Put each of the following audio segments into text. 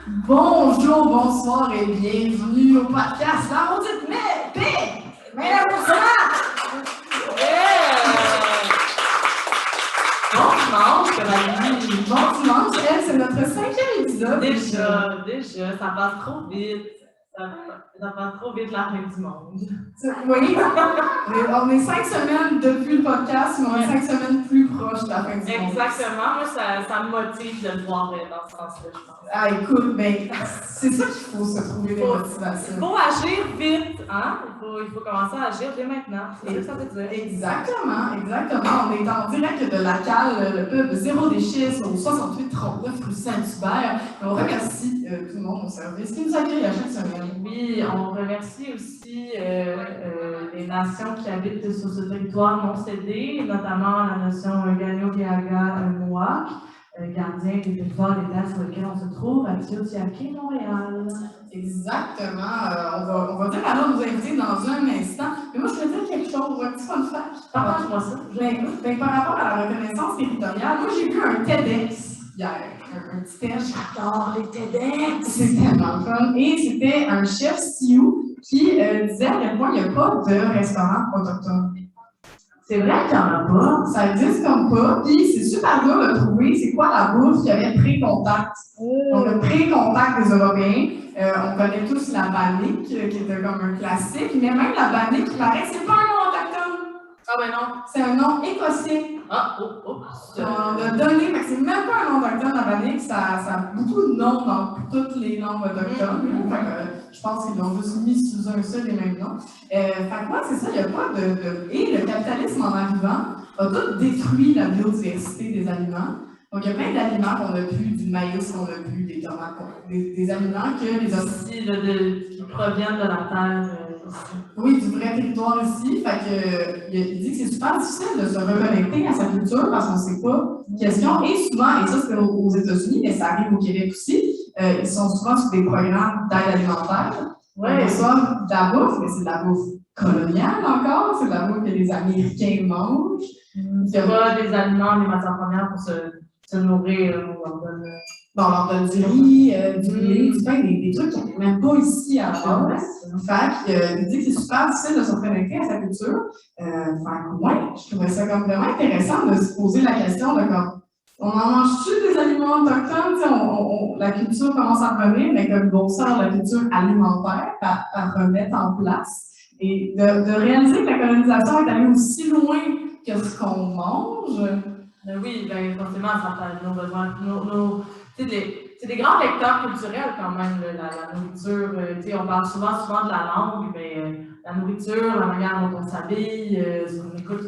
Bonjour, bonsoir et bienvenue au podcast La Maudite Paix! Mesdames et Bon dimanche, Coralie! bon dimanche, c'est notre 5e épisode. Déjà, ça passe trop vite. Ça passe trop vite la fin du monde. Oui, on est 5 semaines depuis le podcast, mais on est 5 semaines plus proche de la fin du monde. Exactement, moi ça me motive de le voir dans ce sens-là, je pense. Ah, écoute, ben, c'est ça qu'il faut se trouver des motivations. Il faut agir vite, hein? Il faut commencer à agir dès maintenant. C'est ça que ça veut dire. Exactement. On est en direct de la cale, le pub Zéro Déchet, au 6839 rue Saint-Hubert. On remercie tout le monde au service qui nous accueille à chaque semaine. Oui, on remercie aussi les nations qui habitent sur ce territoire non cédé, notamment la nation Gagno-Gaga-Mohawk, gardien des territoires des terres sur lesquelles on se trouve, à Tiohtià:ke, Montréal. Exactement. On va dire alors nos invités dans un instant. Mais moi, je voulais dire quelque chose, un petit fun fact. Partage-moi ça. Par rapport à la reconnaissance territoriale, moi, j'ai vu un TEDx hier. Un petit TEDx. J'adore les TEDx! C'est tellement fun. Et c'était un chef Sioux qui disait à quel point il n'y a pas de restaurant autochtone. C'est vrai qu'il n'y en a pas. Ça existe comme pas, puis c'est super dur de trouver c'est quoi la bouffe qui avait pré-contact. Donc, le pré-contact des Européens, on connaît tous la bannique, qui était comme un classique, mais même la bannique, il paraît que c'est pas un nom autochtone. Ah ben non. C'est un nom écossais. Ah, On a donné, mais c'est même pas un nom autochtone, la bannique, ça a beaucoup de noms dans toutes les langues autochtones. Je pense qu'ils l'ont juste mis sous un seul et même nom. Fait que moi, c'est ça, il n'y a pas de. Et le capitalisme en arrivant a tout détruit la biodiversité des aliments. Donc, il y a plein d'aliments qu'on a plus, du maïs qu'on a plus, des tomates, des aliments que les autres. Qui proviennent de la terre. Oui, du vrai territoire ici. Fait que, il dit que c'est super difficile de se reconnecter à sa culture parce qu'on ne sait pas question. Et souvent, et ça c'est aux États-Unis, mais ça arrive au Québec aussi, ils sont souvent sur des programmes d'aide alimentaire. Ouais. Ils reçoivent de la bouffe, mais c'est de la bouffe coloniale encore, c'est de la bouffe que les Américains mangent. C'est pas des aliments, des matières premières pour se nourrir. On leur donne du riz, du lait, du pain, des trucs qu'on n'a même pas ici à la base. Fait il dit que c'est super difficile de se reconnecter à sa culture. Je trouvais ça comme vraiment intéressant de se poser la question de comme, on en mange-tu des aliments autochtones? La culture commence à revenir, mais comme bon sort la culture alimentaire à remettre en place. Et de réaliser que la colonisation est allée aussi loin que ce qu'on mange. Oui, ben forcément, ça parle de nos besoins. C'est des grands vecteurs culturels quand même, la nourriture. On parle souvent de la langue, mais la nourriture, la manière dont on s'habille, on écoute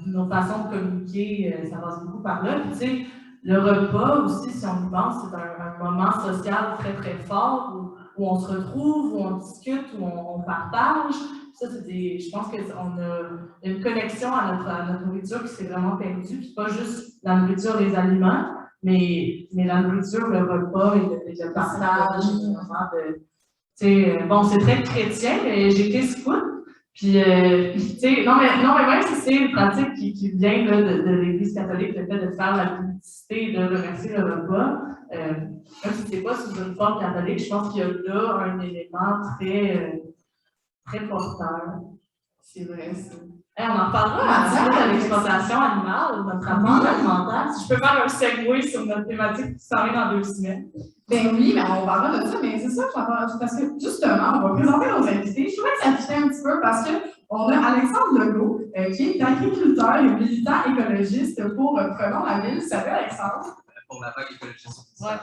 nos façons de communiquer, ça passe beaucoup par là. Puis, le repas aussi, si on y pense, c'est un moment social très très fort où on se retrouve, où on discute, où on partage. Ça, je pense qu'on a une connexion à notre nourriture qui s'est vraiment perdue. Puis pas juste la nourriture, les aliments, mais la nourriture, le repas et le partage. C'est très chrétien, mais j'ai été scout. Puis, non, mais même si c'est une pratique qui vient de l'Église catholique, le fait de faire la publicité, de remercier le repas, même si c'est pas sous une forme catholique, je pense qu'il y a là un élément très porteur. C'est vrai, ça. On en reparlera de l'exploitation animale, notre rapport alimentaire. Si je peux faire un segway sur notre thématique qui s'en vient dans 2 semaines. Ben oui, mais on parlera de ça, mais c'est ça que parce que justement, on va présenter nos invités. Je trouvais que ça fitait un petit peu parce qu'on a Alexandre Legault, qui est agriculteur et militant écologiste pour Prenons la ville. Salut Alexandre. Pour la vague écologiste. C'est vrai,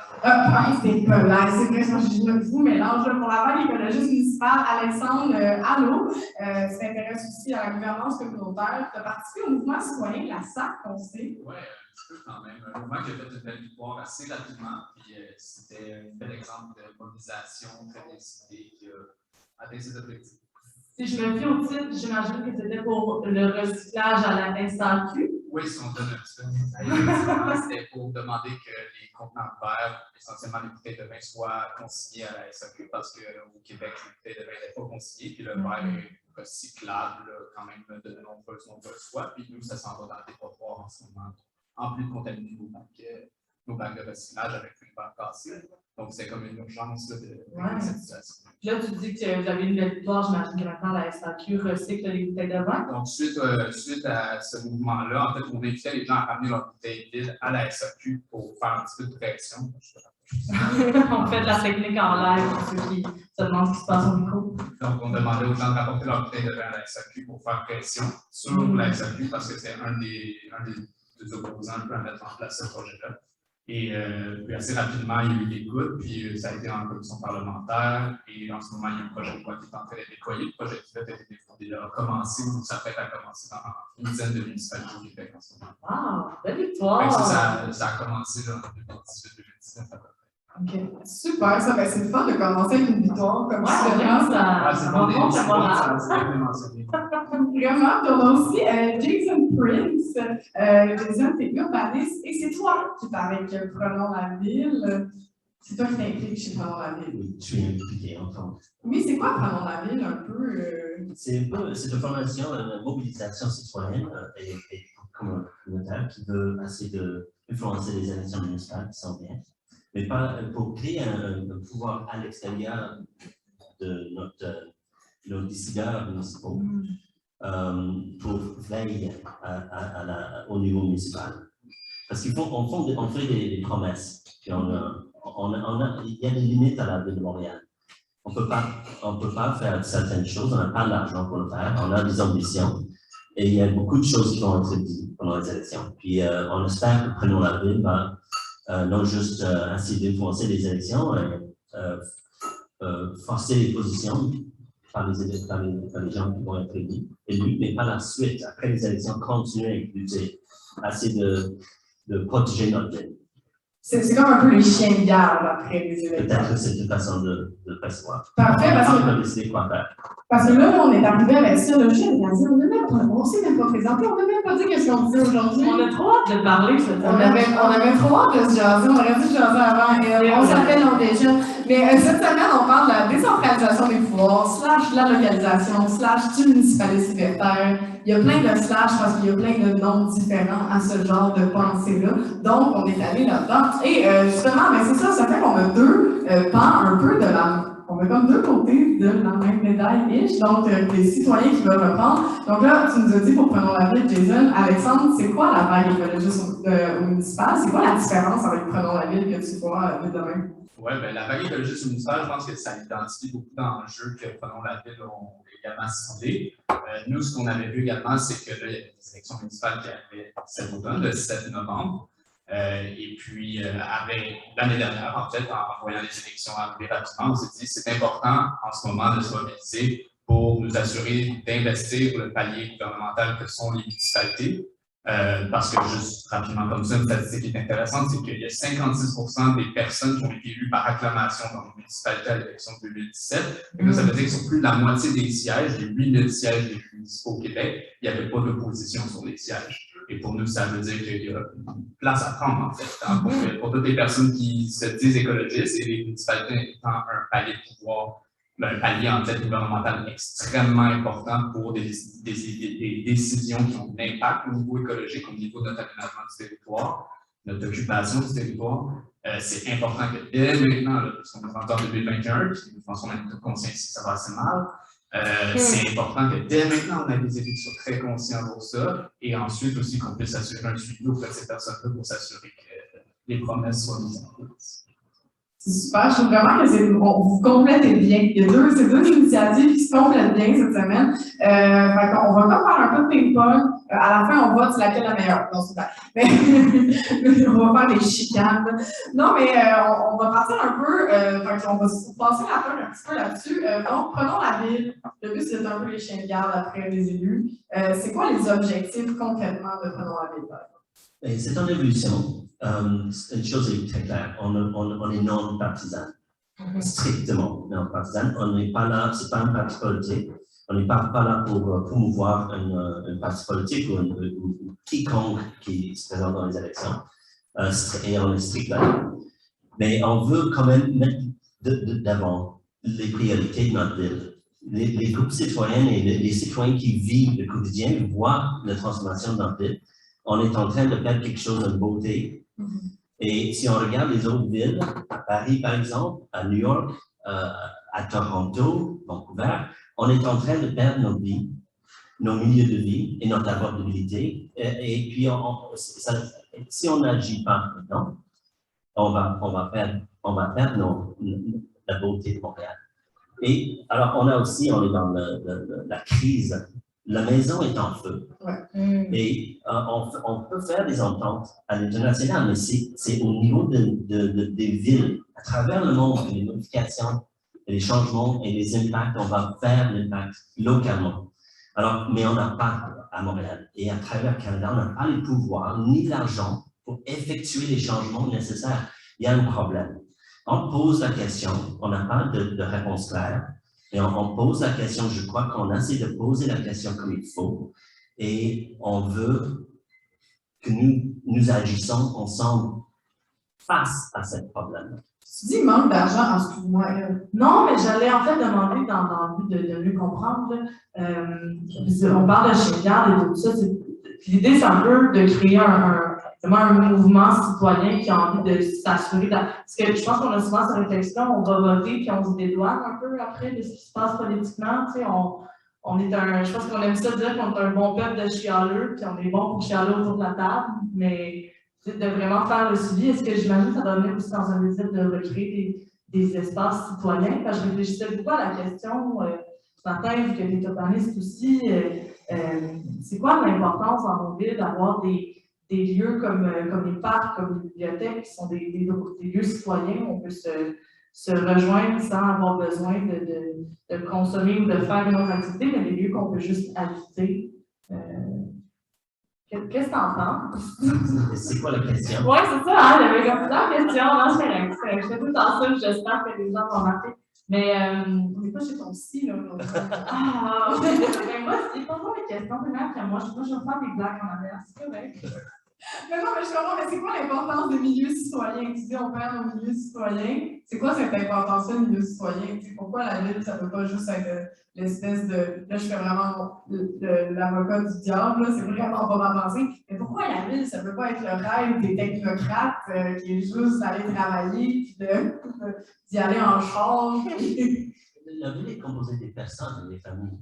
je vous mélange. Pour la vague écologiste municipale, Alexandre, allô, tu t'intéresses aussi à la gouvernance communautaire. Tu as participé au mouvement citoyen, la SAC, on sait. Oui, un petit peu quand même. Un mouvement qui a fait une belle victoire assez rapidement. Puis c'était un bel exemple de mobilisation très décidée qui a atteint ses objectifs. Si je me fie au titre, j'imagine que c'était pour le recyclage à la SAQ. Oui, si on donne un petit peu de détails, c'était pour demander que les contenants de verre, essentiellement les bouteilles de vin, soient consignés à la SAQ parce qu'au Québec, les bouteilles de vin n'étaient pas consignées, puis le verre est recyclable quand même de nombreuses fois. Puis nous, ça s'en va dans le dépotoir en ce moment, en plus de contaminer nos banques. nos bacs de recyclage avec une barre cassée. Donc, c'est comme une urgence là, de cette situation. Là, tu dis que vous avez une belle victoire, j'imagine que maintenant la SAQ recycle les bouteilles de vin. Donc, suite à ce mouvement-là, en fait, on invitait les gens à ramener leurs bouteilles vides à la SAQ pour faire un petit peu de pression. On fait de la technique en live pour ceux qui se demandent ce qui se passe au micro. Donc, on demandait aux gens de rapporter leurs bouteilles de vin à la SAQ pour faire pression sur la SAQ parce que c'est un des opposants un peu à mettre en place ce projet-là. Et puis assez rapidement, il y a eu des gouttes, puis ça a été en commission parlementaire. Et en ce moment, il y a un projet de loi qui est en train d'être déployé. Le projet de loi a été défendu, il a commencé ou s'apprête à commencer dans une dizaine de municipalités au Québec en ce moment. Ah, belle victoire! Ça a commencé là, en 2018-2019 à peu près. OK. Super, ça. Ben, c'est le fun de commencer avec une victoire comme ça. Ça rencontre le moral. Vraiment. Puis on a aussi Jason Prince. Jason, t'es urbaniste et c'est toi qui t'es avec Prenons la ville. C'est toi qui t'impliques chez Prenons la ville. Oui, je suis impliqué en tant. Oui, c'est quoi Prenons la ville un peu? C'est une formation, une mobilisation citoyenne et communautaire qui veut essayer d'influencer les élections municipales qui sont bien, mais pas pour créer un pouvoir à l'extérieur de nos décideurs municipaux pour veiller au niveau municipal. Parce qu'on fait des promesses, puis il y a des limites à la ville de Montréal. On peut pas faire certaines choses, on n'a pas l'argent pour le faire, on a des ambitions, et il y a beaucoup de choses qui vont être dites pendant les élections. Puis on espère que Prenons la ville va non juste essayer d'influencer les élections, forcer les positions par les gens qui vont être élus, mais par la suite, après les élections, continuer à essayer de protéger notre ville. C'est comme un peu les chiens de garde après les élections. Peut-être que c'est une façon de percevoir. Parfait, On va décider quoi faire. Parce que là, on est arrivé avec ça, le chien, on s'est même pas présenté, on n'a même pas dit qu'est-ce qu'on disait aujourd'hui. On a trop hâte de parler cette semaine. On avait trop hâte de se jaser, on aurait dû se jaser avant, et on s'appelle non déjà. Mais cette semaine, on parle de la décentralisation des pouvoirs, / la localisation, / du municipalisme libertaire. Il y a plein de slash parce qu'il y a plein de noms différents à ce genre de pensée-là. Donc, on est allé là-dedans. Et justement, ben c'est ça fait qu'on a deux pans un peu de la... On a comme deux côtés de la même médaille-ish, donc des citoyens qui veulent reprendre. Donc là, tu nous as dit pour Prenons la ville, Jason. Alexandre, c'est quoi la vague écologiste au municipal? C'est quoi la différence avec Prenons la ville que tu vois demain? Oui, bien, la vague écologiste municipale, je pense que ça identifie beaucoup d'enjeux que Prenons la ville ont également ciblés. Nous, ce qu'on avait vu également, c'est que là, il y avait des élections municipales qui arrivaient cet automne, le 7 novembre. Et puis, l'année dernière, en fait, en voyant les élections arriver rapidement, on s'est dit c'est important en ce moment de se mobiliser pour nous assurer d'investir le palier gouvernemental que sont les municipalités. Parce que, juste rapidement comme ça, une statistique qui est intéressante, c'est qu'il y a 56% des personnes qui ont été élues par acclamation dans les municipalités à l'élection de 2017. Et ça veut dire que sur plus de la moitié des sièges, les 8000 sièges des municipaux au Québec, il n'y avait pas d'opposition sur les sièges. Et pour nous, ça veut dire qu'il y a une place à prendre, en fait, hein, pour toutes les personnes qui se disent écologistes et les municipalités étant un palier de pouvoir, un palier en fait gouvernemental extrêmement important pour des décisions qui ont un impact au niveau écologique, au niveau de notre aménagement du territoire, notre occupation du territoire. C'est important que dès maintenant, parce qu'on est rendu en 2021, puis nous pensons même toute conscience que ça va assez mal, c'est important que dès maintenant, on ait des élus qui sont très conscients pour ça, et ensuite aussi qu'on puisse assurer un suivi auprès de ces personnes-là pour s'assurer que les promesses soient mises en place. C'est super, je trouve vraiment que vous complétez bien. Il y a ces deux initiatives qui se complètent bien cette semaine. On va pas faire un peu de ping-pong. À la fin, on vote laquelle est la meilleure. Non, c'est pas. Mais on va faire des chicanes. Non, mais on va partir un peu. On va passer la fin un petit peu là-dessus. Donc, Prenons la ville. Le but, c'est un peu les chiens de garde après les élus. C'est quoi les objectifs concrètement de Prenons la ville? C'est en évolution. Une chose est très claire, on est non partisan, strictement non partisan. On n'est pas là, c'est pas un parti politique. On n'est pas là pour promouvoir un parti politique ou quiconque qui se présente dans les élections. Et on est strict là. Mais on veut quand même mettre d'avant les priorités de notre ville. Les groupes citoyens et les citoyens qui vivent le quotidien voient la transformation de notre ville. On est en train de faire quelque chose de beauté. Et si on regarde les autres villes, à Paris par exemple, à New York, à Toronto, Vancouver, on est en train de perdre nos vies, nos milieux de vie et notre abordabilité. Et puis, si on n'agit pas maintenant, on va perdre la beauté de Montréal. Et alors, on est dans la crise. La maison est en feu. Ouais. Et on peut faire des ententes à l'international, mais c'est au niveau des villes, à travers le monde, les modifications, les changements et les impacts, on va faire l'impact localement. Alors, mais on n'a pas à Montréal et à travers le Canada, on n'a pas les pouvoirs ni l'argent pour effectuer les changements nécessaires. Il y a un problème. On pose la question, on n'a pas de réponse claire. Et on pose la question, je crois qu'on essaie de poser la question comme il faut, et on veut que nous agissons ensemble face à ce problème. Tu dis manque d'argent, excuse-moi. Non, mais j'allais en fait demander dans le but de mieux comprendre. On parle de chien de garde et tout ça. L'idée, c'est un peu de créer un mouvement citoyen qui a envie de s'assurer. Parce que je pense qu'on a souvent cette réflexion, on va voter puis on se dédouane un peu après de ce qui se passe politiquement. Tu sais, je pense qu'on aime ça dire qu'on est un bon peuple de chialeux, puis on est bon pour chialer autour de la table, mais de vraiment faire le suivi. Est-ce que j'imagine que ça doit venir aussi dans un désir de recréer des espaces citoyens? Parce que je réfléchissais beaucoup à la question ce matin, vu que tu es urbaniste aussi, c'est quoi l'importance dans nos villes d'avoir des lieux comme les parcs, comme les bibliothèques, qui sont des lieux citoyens où on peut se rejoindre sans avoir besoin de consommer ou de faire une autre activité, mais des lieux qu'on peut juste habiter. Qu'est-ce que tu en penses? C'est quoi la question? Oui, c'est ça, hein, il y avait comme plusieurs questions. Non, c'est correct. Je fais tout le temps ça, j'espère que les gens vont remarquer. Mais on n'est pas chez ton psy, là. Ben moi, c'est pas les questions, première que moi, je vais faire des blagues en arrière, c'est correct. Mais non, mais je comprends, mais c'est quoi l'importance des milieux citoyens? Tu dis, on perd nos milieux citoyens. C'est quoi cette importance-là, milieu citoyen? Pourquoi la ville, ça ne peut pas juste être l'espèce de. Là, je fais vraiment l'avocat du diable, c'est vraiment pas ma pensée. Mais pourquoi la ville, ça ne peut pas être le rêve des technocrates qui est juste d'aller travailler, puis d'y aller en char? La ville est composée des personnes, des familles,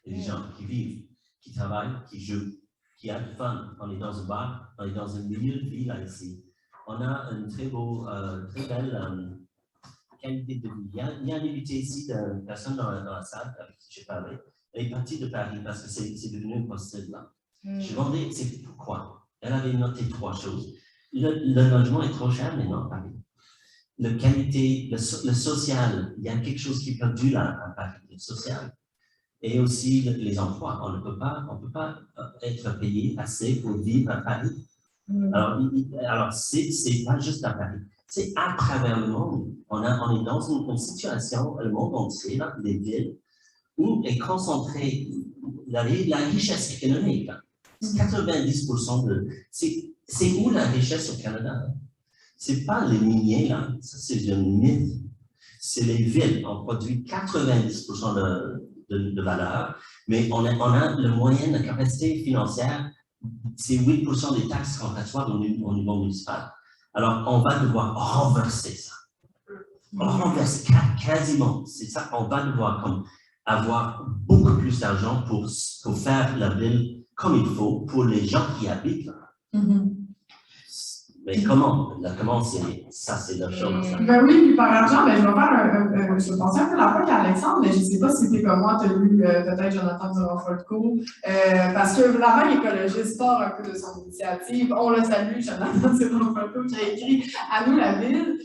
des gens qui vivent, qui travaillent, qui jouent, qui a du fun. On est dans un bar, on est dans un milieu de vie là ici. On a une très belle qualité de vie. Il y a un invité ici d'une personne dans la salle avec qui j'ai parlé. Elle est partie de Paris parce que c'est devenu impossible là. Je lui ai demandé c'est pourquoi. Elle avait noté 3 choses. Le logement est trop cher maintenant à Paris. La qualité, le social, il y a quelque chose qui est perdu là à Paris, le social. Et aussi les emplois. On ne peut pas être payé assez pour vivre à Paris. Alors c'est pas juste à Paris. C'est à travers le monde. On est dans une situation, le monde entier, là, les villes, où est concentrée la richesse économique. 90% c'est où la richesse au Canada? C'est pas les miniers, là. Ça, c'est un mythe. C'est les villes. On produit 90% de valeur, mais on a le moyen, la capacité financière, c'est 8% des taxes compensatoires au niveau municipal. Alors, on va devoir renverser ça. Renverser quasiment. C'est ça, on va devoir avoir beaucoup plus d'argent pour faire la ville comme il faut pour les gens qui habitent là. Mais comment c'est la chose. Ben oui, puis par argent, ben, je vais faire je pensais un peu la fois qu'à Alexandre, mais je ne sais pas si c'était comme moi, tu as lu peut-être Jonathan Durand-Folco, parce que la vague écologiste sort un peu de son initiative. On le salue, Jonathan Durand-Folco, qui a écrit À nous la ville,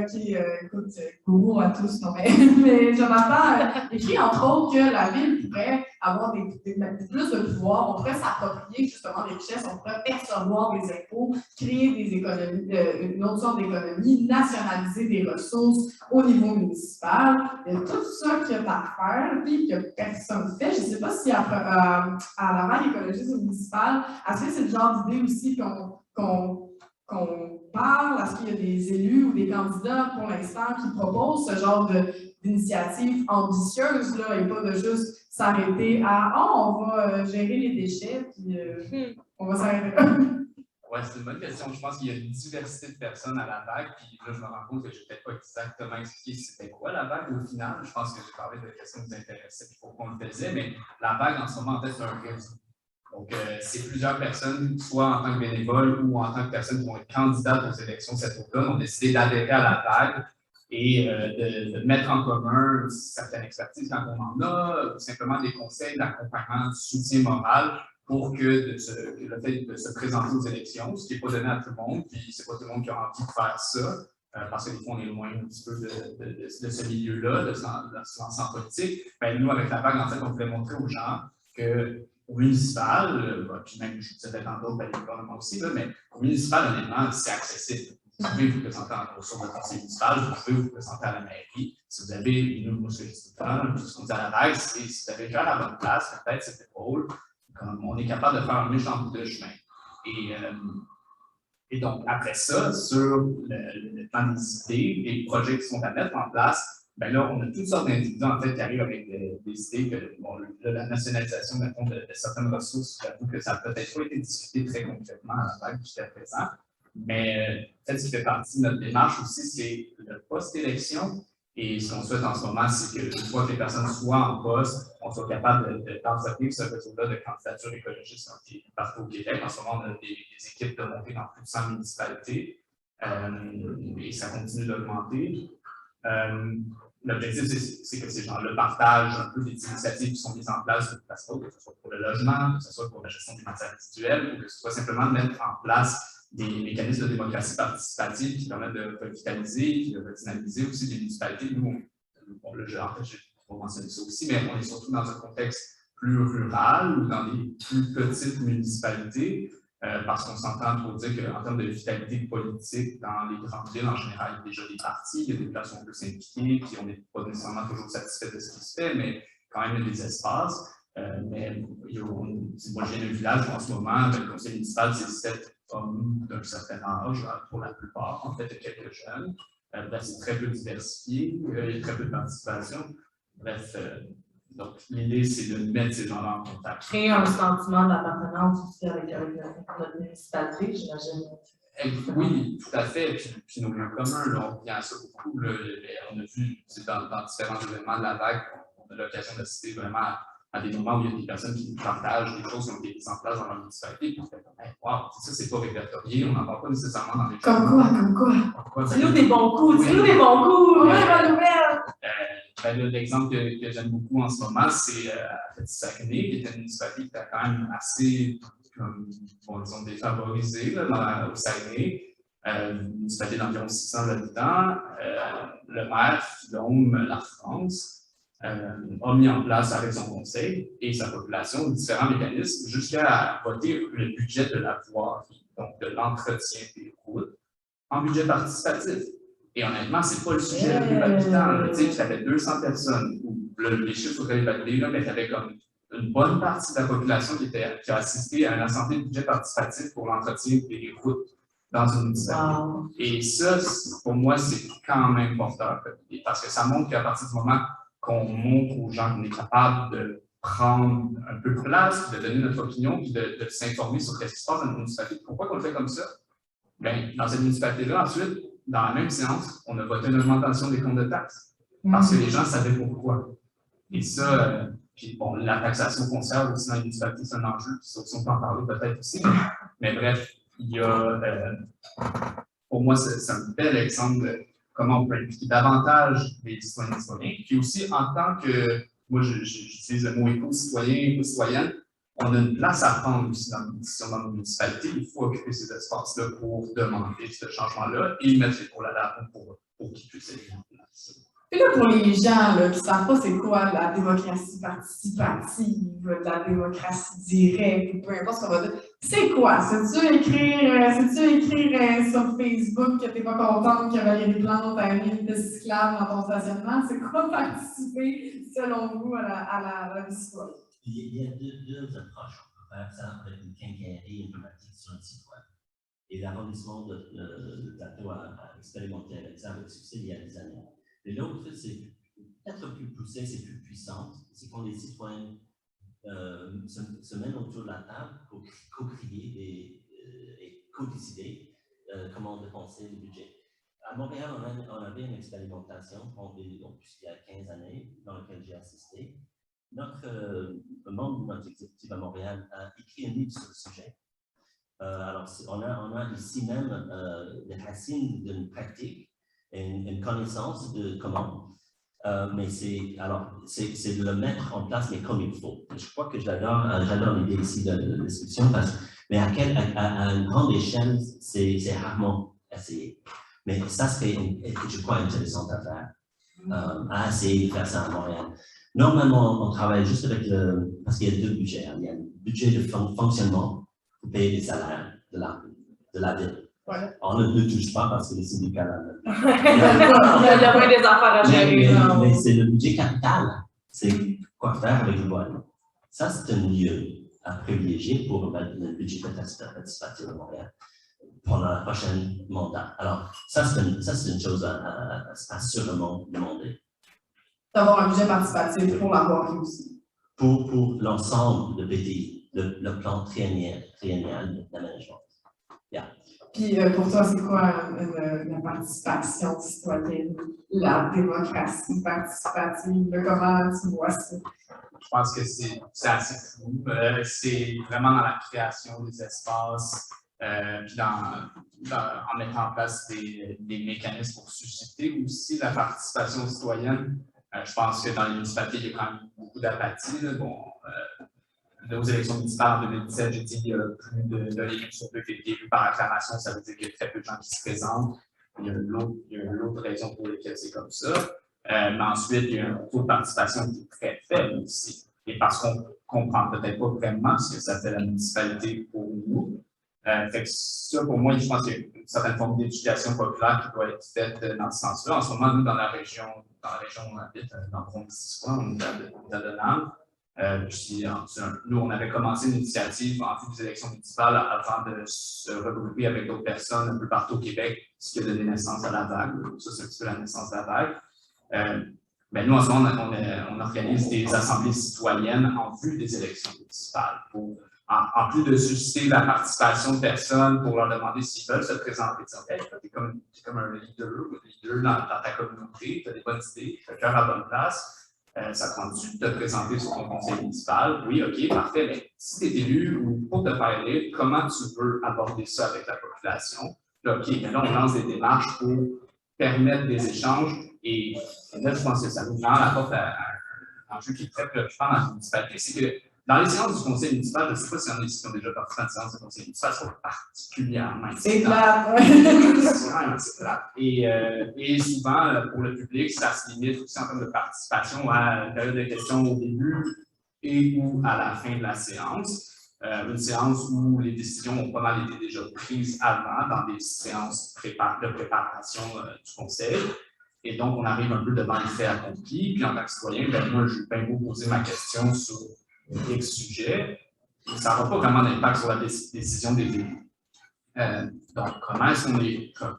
qui écoute, gourou à tous, non mais Jonathan écrit entre autres que la ville pourrait avoir plus de pouvoir, on pourrait s'approprier justement des richesses, on pourrait percevoir des impôts, créer des économies, une autre sorte d'économie, nationaliser des ressources au niveau municipal. Il y a tout ça qu'il y a à faire, puis que personne ne fait. Je ne sais pas si à Laval écologiste municipal, est-ce que c'est le genre d'idée aussi qu'on parle? Est-ce qu'il y a des élus ou des candidats pour l'instant qui proposent ce genre d'initiative ambitieuse là, et pas de juste s'arrêter à « on va gérer les déchets, puis on va s'arrêter là ». Ouais, c'est une bonne question. Je pense qu'il y a une diversité de personnes à la vague, puis là, je me rends compte que je n'ai peut-être pas exactement expliqué c'était quoi la vague au final. Je pense que j'ai parlé de questions qui vous intéressaient, puis pourquoi on le faisait, mais la vague, en ce moment, en fait, c'est un réseau. Donc, c'est plusieurs personnes, soit en tant que bénévoles ou en tant que personnes qui vont être candidates aux élections cet automne, ont décidé d'adhérer à la vague et de mettre en commun certaines expertises quand on en a, ou simplement des conseils d'accompagnement, de soutien moral pour que le fait de se présenter aux élections, ce qui n'est pas donné à tout le monde, puis c'est pas tout le monde qui a envie de faire ça, parce que des fois on est loin un petit peu de ce milieu-là, de se lancer en politique. Ben, nous, avec la vague, en fait, on voulait montrer aux gens que au municipal, puis même, je vous peut-être en d'autres, ben, les gouvernements aussi, là, mais au municipal, honnêtement, c'est accessible. Vous pouvez vous présenter en ressources de conseil municipal, vous pouvez vous présenter à la mairie. Si vous avez, nous, ce que je dis tout le temps, ce qu'on dit à la vague, c'est si vous avez déjà à la bonne place, peut-être c'est drôle, comme on est capable de faire un méchant bout de chemin. Et donc, après ça, sur le plan des idées, les projets qui sont à mettre en place, ben là, on a toutes sortes d'individus en fait qui arrivent avec des idées que bon, la nationalisation de certaines ressources, j'avoue que ça n'a peut-être pas été discuté très concrètement à la vague jusqu'à présent. Mais en fait, ce qui fait partie de notre démarche aussi, c'est le post-élection. Et ce qu'on souhaite en ce moment, c'est qu'une fois que les personnes soient en poste, on soit capable d'entretenir ce réseau-là de candidatures écologistes partout au Québec. En ce moment, on a des équipes de montée dans plus de 100 municipalités et ça continue d'augmenter. L'objectif, c'est que ces gens-là partagent un peu des initiatives qui sont mises en place, que ce soit pour le logement, que ce soit pour la gestion des matières résiduelles, ou que ce soit simplement de mettre en place des mécanismes de démocratie participative qui permettent de revitaliser et de dynamiser aussi des municipalités. Nous, bon, là, en fait, je vais pas mentionner ça aussi, mais on est surtout dans un contexte plus rural ou dans des plus petites municipalités, parce qu'on s'entend pour dire qu'en termes de vitalité politique, dans les grandes villes, en général, il y a déjà des partis, il y a des places où on peut s'impliquer, puis on n'est pas nécessairement toujours satisfait de ce qui se fait, mais quand même, il y a des espaces. Mais moi, je viens d'un village où en ce moment, le conseil municipal, c'est 7 hommes d'un certain âge, pour la plupart, en fait, il y a quelques jeunes. Bref, c'est très peu diversifié, il y a très peu de participation. Bref, donc l'idée, c'est de mettre ces gens-là en contact. Créer un sentiment d'appartenance aussi avec notre municipalité, j'imagine. Oui, tout à fait. Puis nos lieux communs, là, on revient à ça beaucoup. Là, on a vu dans différents événements de la vague, on a l'occasion d'assister vraiment à des moments où il y a des personnes qui partagent des choses qui ont été mises en place dans leur municipalité, puis on fait comme, hey, wow, ça, c'est pas répertorié, on n'en parle pas nécessairement dans les Comme quoi? Dis-nous des bons coups, dis-nous des bons coups, bonne nouvelle! L'exemple que j'aime beaucoup en ce moment, c'est Saguenay, qui est une municipalité qui était quand même assez, bon, disons, défavorisée là, au Saguenay. Une municipalité d'environ 600 habitants. Le maire, Philome Lafrance, a mis en place avec son conseil et sa population différents mécanismes jusqu'à voter le budget de la voirie, donc de l'entretien des routes, en budget participatif. Et honnêtement, ce n'est pas le sujet le plus palpitant. Tu sais, tu avais 200 personnes, ou les chiffres seraient évalués, là, mais tu avais comme une bonne partie de la population qui a assisté à une assemblée de budget participatif pour l'entretien des routes dans une municipalité. Wow. Et ça, pour moi, c'est quand même porteur, parce que ça montre qu'à partir du moment qu'on montre aux gens qu'on est capable de prendre un peu de place, de donner notre opinion, puis de s'informer sur ce qui se passe dans une municipalité. Pourquoi on le fait comme ça? Bien, dans cette municipalité-là, ensuite, dans la même séance, on a voté une augmentation des comptes de taxes, parce que les gens savaient pourquoi. Et ça, puis bon, la taxation foncière aussi dans les municipalités, c'est un enjeu, puis ça aussi, on peut en parler peut-être aussi. Mais bref, il y a, pour moi, c'est un bel exemple de comment on peut impliquer davantage les citoyens et citoyens. Puis aussi, en tant que, moi, j'utilise le mot éco-citoyen, éco-citoyenne, on a une place à prendre aussi dans nos municipalités. Il faut occuper ces espaces-là pour demander ce changement-là et mettre les pour la pour qu'ils puissent être en place. Et là, pour les gens là, qui ne savent pas c'est quoi la démocratie participative, la démocratie directe, peu importe ce qu'on va dire, c'est quoi? C'est-tu écrire sur Facebook que tu n'es pas contente que Valérie Plante a mis une piste cyclable dans ton stationnement? C'est quoi participer, selon vous, à la vie citoyenne? Il y a deux approches. On peut faire ça avec une quincaillerie automatique sur un site web. Et l'arrondissement de Plateau a expérimenté avec ça avec succès il y a des années. Et l'autre, c'est peut-être plus poussé, c'est plus puissant. C'est quand les citoyens se mènent autour de la table pour co-créer et co-décider comment dépenser le budget. À Montréal, on avait une expérimentation il y a 15 années dans laquelle j'ai assisté. Notre membre de notre exécutif à Montréal a écrit un livre sur le sujet. Alors, on a ici même les racines d'une pratique et une connaissance de comment. Mais c'est de le mettre en place, mais comme il faut. Je crois que j'adore l'idée ici de la discussion, mais à une grande échelle, c'est rarement essayé. Mais ça serait, je crois, intéressant à faire, à essayer de faire ça à Montréal. Normalement, on travaille juste avec parce qu'il y a deux budgets. Il y a le budget de fonctionnement pour payer les salaires de la ville. Ouais. On ne le touche pas parce que les syndicats Il y a moins des affaires à gérer. Mais c'est le budget capital. C'est quoi faire avec le bois. Ça, c'est un lieu à privilégier pour le budget participatif de Montréal pendant la prochaine mandat. Alors, ça, c'est une chose à sûrement demander. D'avoir un budget participatif pour l'avoir aussi. Pour l'ensemble de BTI, le plan triennial d'aménagement. Yeah. Puis pour toi, c'est quoi la participation citoyenne, la démocratie participative? Comment tu vois ça? Je pense que c'est assez flou. C'est vraiment dans la création des espaces, puis en mettant en place des mécanismes pour susciter aussi la participation citoyenne. Je pense que dans les municipalités, il y a quand même beaucoup d'apathie. Aux élections municipales en 2017, j'ai dit qu'il y a plus d'un élu sur deux qui est élu par acclamation. Ça veut dire qu'il y a très peu de gens qui se présentent. Il y a une autre raison pour laquelle c'est comme ça. Mais ensuite, il y a un taux de participation qui est très faible aussi. Et parce qu'on ne comprend peut-être pas vraiment ce que ça fait la municipalité pour nous. Fait que ça, pour moi, je pense qu'il y a une certaine forme d'éducation populaire qui doit être faite dans ce sens-là. En ce moment, nous, dans la région où on habite, dans le Bromissisquoi, on est à Donald. Puis, nous, on avait commencé une initiative en vue des élections municipales avant de se regrouper avec d'autres personnes un peu partout au Québec, ce qui a donné naissance à la vague. Ça, c'est un petit peu la naissance de la vague. Ben, nous, en ce moment, on organise des assemblées citoyennes en vue des élections municipales pour, en plus de susciter la participation de personnes pour leur demander s'ils veulent se présenter. Tu es comme un leader dans ta communauté, tu as des bonnes idées, tu as le cœur à la bonne place. Ça te rend-tu de te présenter sur ton conseil municipal? Oui, OK, parfait. Mais si tu es élu ou pour te faire élire, comment tu veux aborder ça avec la population? Là, OK, mais là, on lance des démarches pour permettre des échanges. Et là, je pense que ça nous rend la porte à un enjeu qui est très préoccupant dans la municipalité. C'est que dans les séances du conseil municipal, je ne sais pas si on est ont déjà participé à une séance du conseil municipal, sont particulièrement c'est plat. C'est plat. Et souvent, pour le public, ça se limite aussi en termes de participation à la période de questions au début et ou à la fin de la séance. Une séance où les décisions ont pas mal été déjà prises avant, dans des séances de préparation du conseil. Et donc, on arrive un peu devant les faits accomplis. Puis, en tant que citoyen, ben, moi, je vais bien vous poser ma question sur X sujet. Ça n'aura pas vraiment d'impact sur la décision des élus. Donc,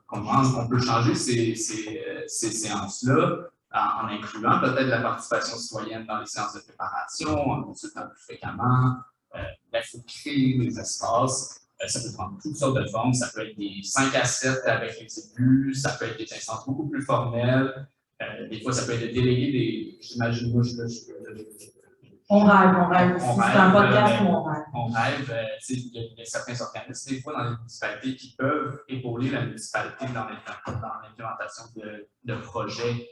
comment on peut changer ces séances-là en incluant peut-être la participation citoyenne dans les séances de préparation, en consultant plus fréquemment. Il faut créer des espaces. Ça peut prendre toutes sortes de formes. Ça peut être des 5 à 7 avec les élus, ça peut être des instances beaucoup plus formelles. Des fois, ça peut être de déléguer des. J'imagine, moi, on rêve. C'est un podcast où on rêve. On rêve. Il y a certains organismes, des fois, dans les municipalités qui peuvent épauler la municipalité dans l'implémentation de projets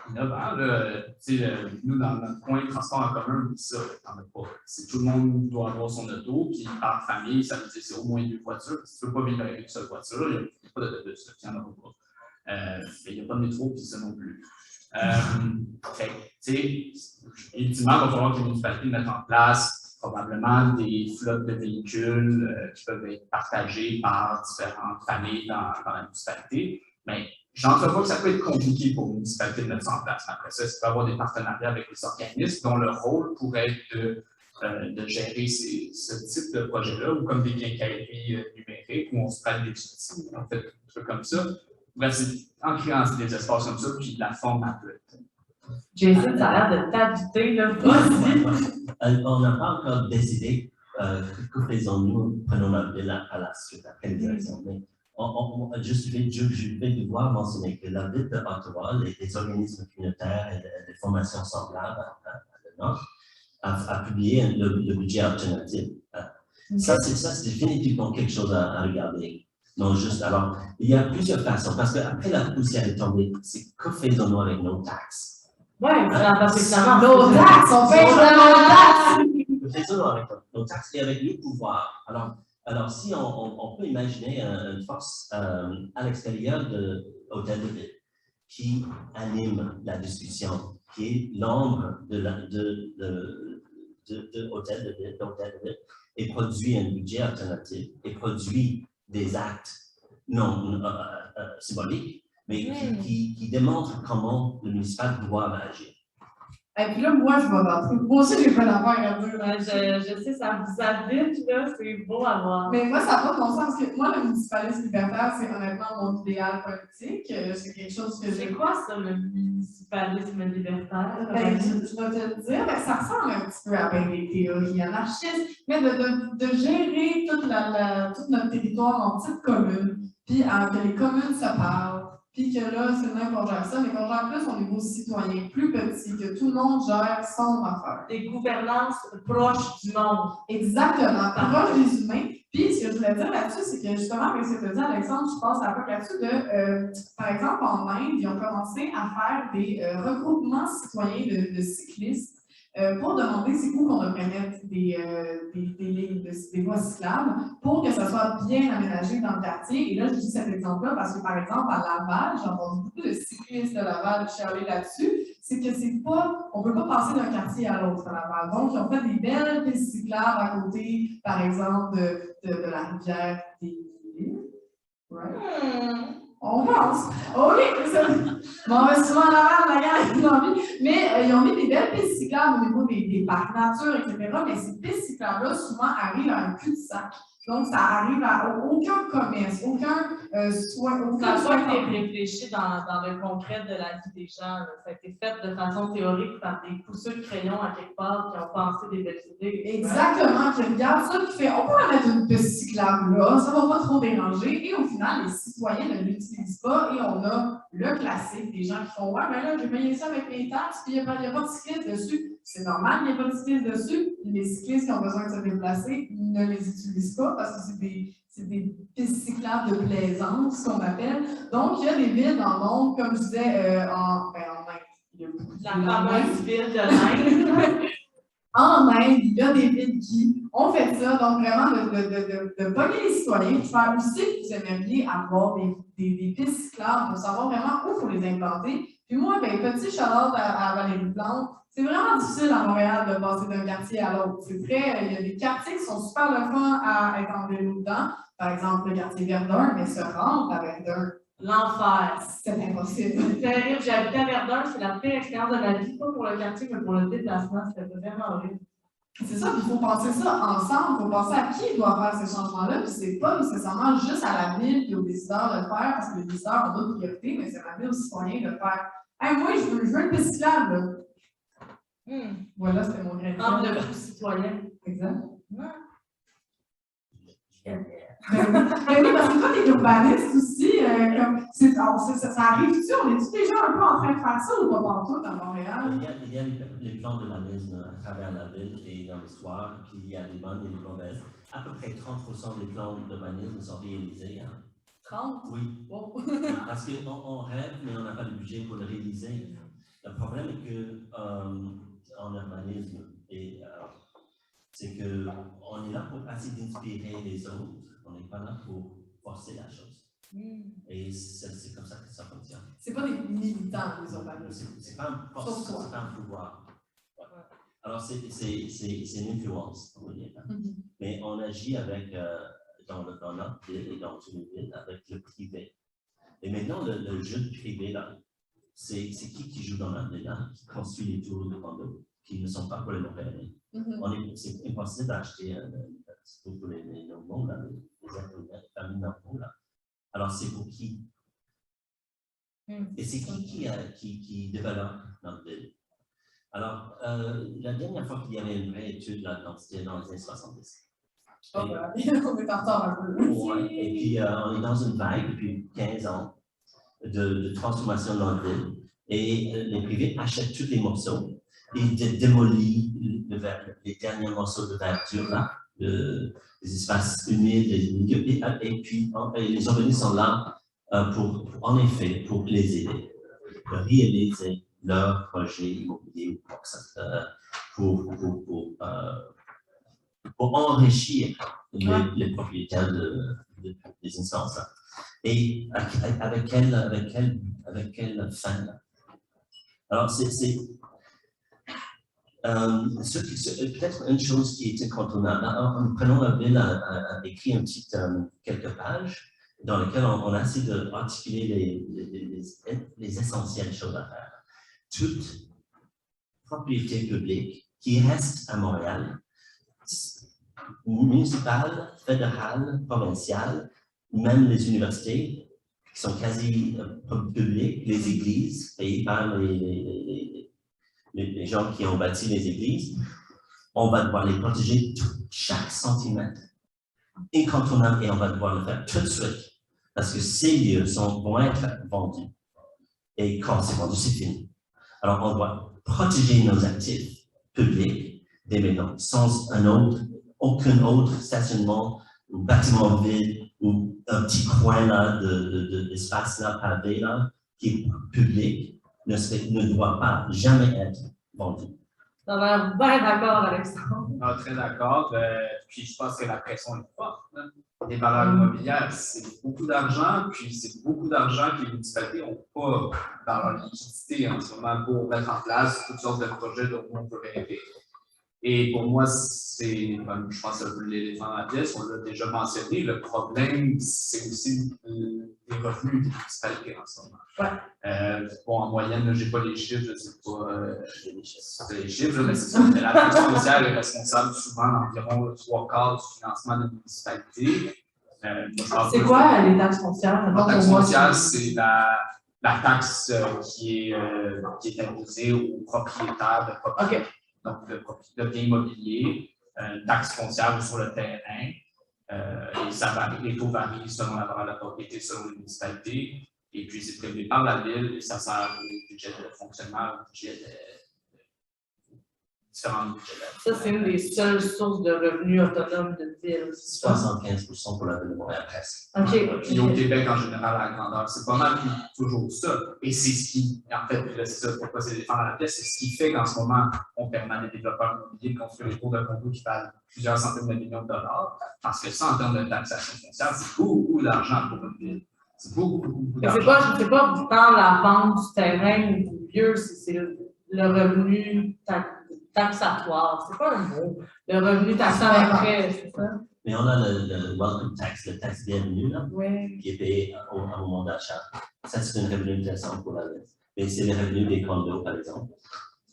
innovants. Nous, dans notre coin de transport en commun, ça, t'en as pas. Tout le monde doit avoir son auto, puis par famille, ça veut dire c'est au moins 2 voitures. Si tu ne veux pas vivre avec une seule voiture, il n'y a pas d'autobus, il n'y en aura pas. Il n'y a pas de métro, puis ça non plus. Ultimement, il va falloir que les municipalités mettent en place probablement des flottes de véhicules qui peuvent être partagées par différentes familles dans la municipalité. Mais j'entrevois que ça peut être compliqué pour une municipalité de mettre ça en place. Après ça, il peut y avoir des partenariats avec les organismes dont le rôle pourrait être de gérer ce type de projet-là, ou comme des quincailleries numériques où on se prête des outils, on fait des trucs comme ça. Bref, c'est en créant des espaces comme ça, puis la forme un peu. Jason, ça a l'air de t'habiter, là. On n'a pas encore décidé que faisons-nous? Prenons la ville à la suite, après les élections. Mais je vais devoir mentionner que la ville d'Ottawa, les organismes communautaires et les formations semblables à le nôtre, a publié le budget alternatif. Ça, c'est définitivement quelque chose à regarder. Non, juste, alors, il y a plusieurs façons, parce qu'après la poussière est tombée, c'est que faisons-nous avec nos taxes? Oui, parce que finalement, nos taxes, on paye nos taxes! Que faisons-nous avec nos taxes et avec le pouvoir? Alors si on peut imaginer une force à l'extérieur de l'hôtel de ville qui anime la discussion, qui est l'ombre de l'hôtel de ville, et produit un budget alternatif, et produit des actes non symboliques, mais qui démontrent comment le municipal doit agir. Et puis là, moi, je vais rentrer. Moi aussi, j'ai pas d'affaire à dire. Je sais, ça vite, là, c'est beau à voir. Mais moi, ça n'a pas de bon sens, parce que moi, le municipalisme libertaire, c'est honnêtement mon idéal politique. C'est quelque chose que C'est quoi ça, le municipalisme libertaire? Ben, je vais te le dire, ben, ça ressemble un petit peu à ben, des théories anarchistes, mais de gérer tout notre territoire en petites communes, puis que les communes se parlent, puis que là, c'est même qu'on gère ça, mais qu'on gère plus au niveau citoyen, plus petit, que tout le monde gère son affaire. Des gouvernances proches du monde. Exactement, proches des humains. Puis, ce que je voulais dire là-dessus, c'est que justement, avec ce que tu as dit, Alexandre, je passe un peu là-dessus par exemple, en Inde, ils ont commencé à faire des regroupements citoyens de cyclistes pour demander c'est où qu'on devrait mettre des lignes, des voies cyclables pour que ça soit bien aménagé dans le quartier. Et là, je dis cet exemple-là parce que, par exemple, à Laval, j'ai entendu beaucoup de cyclistes de Laval chialer là-dessus, c'est que c'est pas, on ne peut pas passer d'un quartier à l'autre à Laval. Donc, ils ont fait des belles pistes cyclables à côté, par exemple, de la rivière des Îles. Right? On pense. OK, c'est bon, on va souvent à Laval, la gang, ils ont mis. Mais ils ont mis des belles pistes cyclables au niveau des parcs nature, etc. Mais ces pistes cyclables-là, souvent, arrivent à un cul-de-sac. Donc, ça arrive à aucun commerce, aucun soin. Ça n'a pas été réfléchi dans le concret de la vie des gens. Là. Ça a été fait de façon théorique par des pousseux de crayons à quelque part qui ont pensé des belles idées. Exactement, qui regardent ça, qui fait on pourrait mettre une piste cyclable là, ça ne va pas trop déranger. Et au final, les citoyens ne l'utilisent pas et on a le classique des gens qui font ouais, ben là, j'ai payé ça avec mes taxes, puis il n'y a pas de cycliste dessus. C'est normal, il n'y a pas de cycliste dessus. Les cyclistes qui ont besoin de se déplacer ne les utilisent pas parce que c'est des pistes cyclables de plaisance, qu'on appelle. Donc, il y a des villes dans le monde, comme je disais, en Inde. Il y a beaucoup de la fameuse ville de l'Inde. En Inde, il y a des villes qui ont fait ça, donc vraiment de pogner les citoyens, de faire aussi que vous aimeriez avoir des pistes cyclables pour savoir vraiment où il faut les implanter. Puis moi, ben, petit shout-out à Valérie Plante, c'est vraiment difficile à Montréal de passer d'un quartier à l'autre. C'est très, il y a des quartiers qui sont super le fun à être en vélo dedans. Par exemple, le quartier Verdun, mais se rendre à Verdun. L'enfer. C'est impossible. C'est terrible. J'habitais à Verdun, c'est la pire expérience de ma vie, pas pour le quartier, mais pour le déplacement. C'était vraiment horrible. C'est ça, il faut penser ça ensemble, il faut penser à qui doit faire ces changements-là, puis c'est pas nécessairement juste à la ville et aux décideurs de le faire, parce que les décideurs ont d'autres priorités, mais c'est à la ville aux citoyens de le faire. Hey, moi, je veux une piste cyclable. Voilà, c'était mon grain de Entre le coup citoyen. Exact. Mais oui, parce que toi, t'es urbaniste aussi, ça arrive-tu? On est-tu déjà un peu en train de faire ça ou pas partout à Montréal? Il y a les plans d'urbanisme à travers la ville et dans l'histoire, puis il y a des bonnes et des mauvaises. À peu près 30% des plans d'urbanisme sont réalisés. Hein. 30? Oui. Bon. Parce qu'on rêve, mais on n'a pas de budget pour le réaliser. Le problème est que en urbanisme, c'est qu'on est là pour essayer d'inspirer les autres. On n'est pas là pour forcer la chose. Et c'est comme ça que ça fonctionne. C'est pas des militants, les urbanistes. C'est pas un force, c'est pas un pouvoir. Ouais. Alors, c'est une influence, on va dire. Mais on agit avec, dans notre ville et dans une ville, avec le privé. Et maintenant, le jeu privé, là, c'est qui joue dans la ville, hein, qui construit les tours de condos, qui ne sont pas pour les Montréalais. C'est impossible d'acheter pour les non-bons, les familles non-bons, là. Alors, c'est pour qui? Et c'est qui développe notre ville? Alors, la dernière fois qu'il y avait une vraie étude là-dedans, c'était dans les années 70. Oh, on est en retard un peu. Ouais. Et puis, on est dans une vague depuis 15 ans de transformation dans le ville. Et les privés achètent tous les morceaux et démolissent les derniers morceaux de verdure, là, les espaces humides, et puis les organismes sont là en effet, pour les aider, réaliser leur projet immobilier pour enrichir les propriétaires des instances. Là. Et avec quelle fin là? Alors, peut-être une chose qui est incontournable. Prenons la ville a écrit quelques pages dans lesquelles on a essayé d'articuler les essentielles choses à faire. Toute propriété publique qui reste à Montréal, municipale, fédérale, provinciale, même les universités qui sont quasi publiques, les églises payées par les gens qui ont bâti les églises, on va devoir les protéger chaque centimètre incontournable et on va devoir le faire tout de suite parce que ces lieux vont être vendus et quand c'est vendu, c'est fini. Alors on doit protéger nos actifs publics dès maintenant sans aucun autre stationnement ou bâtiment vide ou un petit coin là d'espace là pavé là qui est public ne doit pas jamais être vendu. Ça a l'air bien d'accord, Alexandre. Ah, très d'accord. Puis je pense que la pression est forte. Hein. Les valeurs immobilières, c'est beaucoup d'argent, puis c'est beaucoup d'argent que les municipalités n'ont pas dans leur liquidité en ce moment pour mettre en place toutes sortes de projets dont on peut rêver. Et pour moi, comme je pense que l'éléphant dans la pièce, on l'a déjà mentionné, le problème, c'est aussi les revenus des municipalités en ce moment. Ouais. Bon, en moyenne, je n'ai pas les chiffres, je ne sais pas les chiffres, mais c'est ça. La taxe foncière est responsable souvent d'environ 3/4 du financement des municipalités. C'est quoi les taxes foncières? La taxe foncière, c'est la taxe qui est imposée aux propriétaires de propriétés. Okay. Donc, de biens immobiliers, une taxe foncière sur le terrain, et ça varie, les taux varient selon la valeur de la propriété, selon les municipalités, et puis c'est prévu par la ville, et ça sert au budget de fonctionnement, au budget de différents budgets. Ça, c'est une des seules sources de revenus autonomes de ville. 75% pour la ville de Montréal, presque. OK. Puis au Québec, en général, à la grandeur, c'est pas mal toujours ça. Et c'est ce qui, en fait, c'est ça, pourquoi c'est défendre à la pièce, c'est ce qui fait qu'en ce moment, on permet à des développeurs immobiliers de construire les tours de condos qui valent plusieurs centaines de millions de dollars. Parce que ça, en termes de taxation foncière, c'est beaucoup d'argent pour une ville. C'est beaucoup d'argent. C'est pas tant la vente du terrain ou du lieu, c'est le revenu taxatoire. C'est pas un mot. Le revenu taxatoire après, c'est ça? Mais on a le welcome tax, le taxe bienvenue, là, oui. Qui est payé au moment d'achat. Ça, c'est une revenu intéressant pour la ville. Mais c'est les revenus des condos, par exemple.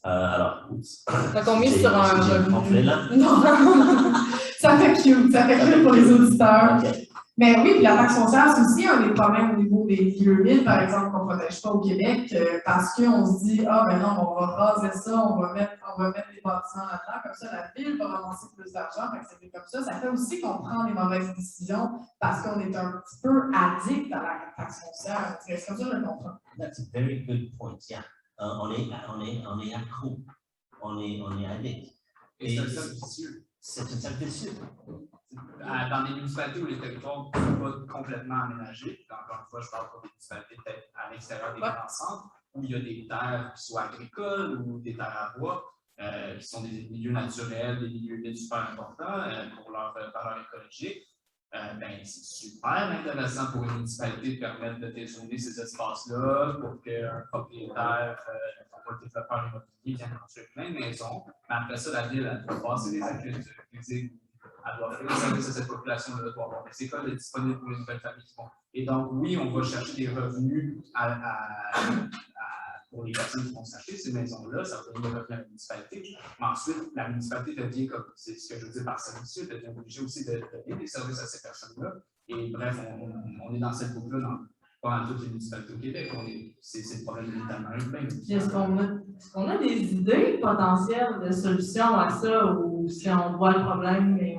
Alors, donc on mise sur un revenu. Là? Non, ça fait cute pour les auditeurs. Okay. Mais oui, puis la taxe foncière, c'est aussi un des problèmes au niveau des vieux villes, par exemple, qu'on ne protège pas au Québec, parce qu'on se dit, ah ben non, on va raser ça, on va mettre des bâtiments là-dedans, comme ça, la ville va ramasser plus d'argent, c'est comme ça. Ça fait aussi qu'on prend les mauvaises décisions parce qu'on est un petit peu addict à la taxe foncière. C'est comme ça que je le comprends. That's a very good point, yeah. On est accro, on est addict. Et c'est un cercle vicieux. C'est un cercle vicieux. Dans les municipalités où les territoires ne sont pas complètement aménagés, encore une fois, je parle pas des municipalités peut-être à l'extérieur des grands centres, où il y a des terres qui soient agricoles ou des terres à bois, qui sont des milieux naturels, des milieux humides super importants pour leur valeur écologique. Ben, c'est super intéressant pour une municipalité de permettre de dézoner ces espaces-là pour qu'un propriétaire, un développeur immobilier vienne construire plein de maisons. Mais après ça, la ville, elle doit passer des activités. Elle doit offrir des services à cette population-là, elle doit avoir des écoles disponibles pour les nouvelles familles qui vont. Et donc, oui, on va chercher des revenus pour les personnes qui vont s'acheter ces maisons-là, ça va donner des revenus à la municipalité. Mais ensuite, la municipalité devient, comme c'est ce que je veux dire par service, devient obligée aussi de donner des services à ces personnes-là. Et bref, on est dans cette boucle-là pas mal toutes les municipalités au Québec, c'est le problème de l'étalement urbain. Puis est-ce qu'on a des idées potentielles de solutions à ça, ou si on voit le problème, mais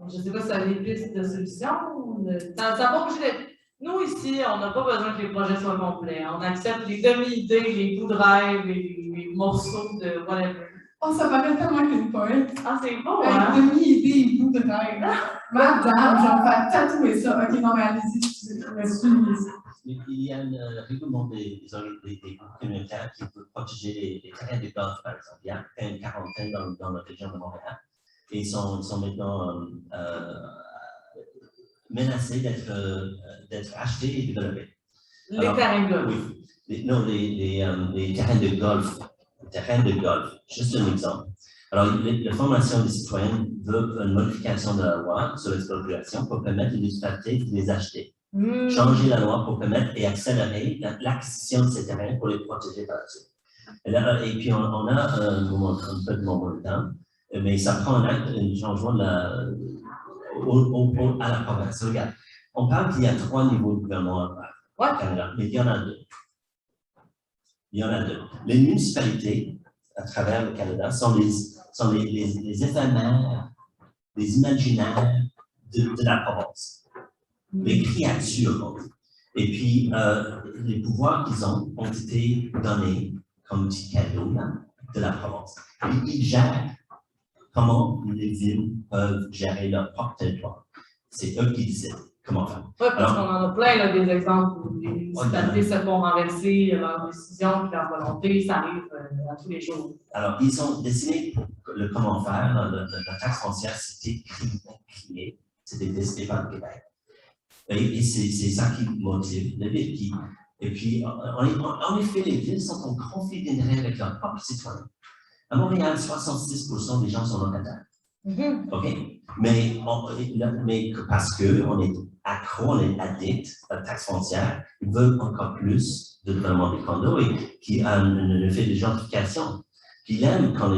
je ne sais pas si ça a des pistes de solutions, ou ça n'a pas obligé d'être. Nous, ici, on n'a pas besoin que les projets soient complets. On accepte les demi-idées, les bouts de rêve, les morceaux de whatever. Oh, ça paraît tellement qu'une poète. Ah, c'est beau, Avec hein? demi-idée et bout de rêve. Madame, j'en fais tatouer ça. Ok, non, mais allez-y, je m'excuse. Il y a un règlement des communautaires qui veut protéger les terrains de golf, par exemple. Il y a une quarantaine dans la région de Montréal. Et ils sont maintenant menacés d'être achetés et développés. Les terrains de golf. Oui. Les terrains de golf. Terrain de golf, juste un exemple. Alors, la Formation des citoyens veut une modification de la loi sur l'expropriation pour permettre aux municipalités de les acheter. Changer la loi pour permettre et accélérer l'acquisition de ces terrains pour les protéger par la suite. Et puis, on a un peu de moment de temps, mais ça prend un changement à la province. Regarde, on parle qu'il y a 3 niveaux de gouvernement au Canada, mais il y en a 2. Il y en a 2. Les municipalités, à travers le Canada, sont les éphémères, les imaginaires de la province. Les créatures. Et puis, les pouvoirs qu'ils ont été donnés comme petit cadeau de la province. Et ils gèrent comment les villes peuvent gérer leur propre territoire. C'est eux qui décident comment faire. Oui, parce qu'on en a plein là, des exemples où les municipalités se font renverser leurs décisions et leur volonté, ça arrive à tous les jours. Alors, ils ont décidé le comment faire. La taxe foncière, c'était créé, c'était décidé par le Québec. Et c'est ça qui motive les villes. Et puis, en effet, les villes sont en conflit d'intérêt avec leurs propres citoyens. À Montréal, 66% des gens sont locataires. OK? Mais parce qu'on est accro, on est addict à la taxe foncière, ils veulent encore plus de développement des condos et qui a un effet de gentrification. Puis il aime quand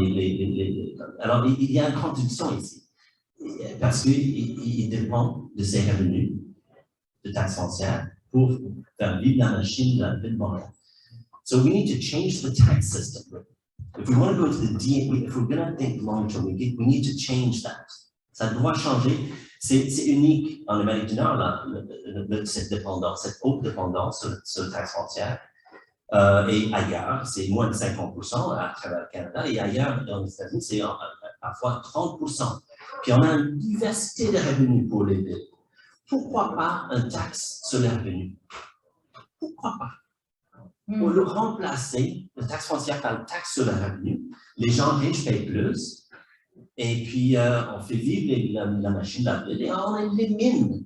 alors, il y a une contradiction ici. Parce qu'il dépend de ses revenus de taxe foncière pour faire vivre la machine de la ville de Montréal. So we need to change the tax system. If we want to go to the DA, if we're going to think long term, we need to change that. Ça doit changer. C'est unique en Amérique du Nord, là, cette dépendance, cette haute dépendance sur la taxe foncière. Et ailleurs, c'est moins de 50% à travers le Canada. Et ailleurs, dans les États-Unis, c'est parfois 30%. Puis on a une diversité de revenus pour les villes. Pourquoi pas une taxe sur les revenus? Pourquoi pas? Pour le remplacer, la taxe foncière par la taxe sur le revenu, les gens riches payent plus, et puis on fait vivre la machine de la ville, et on élimine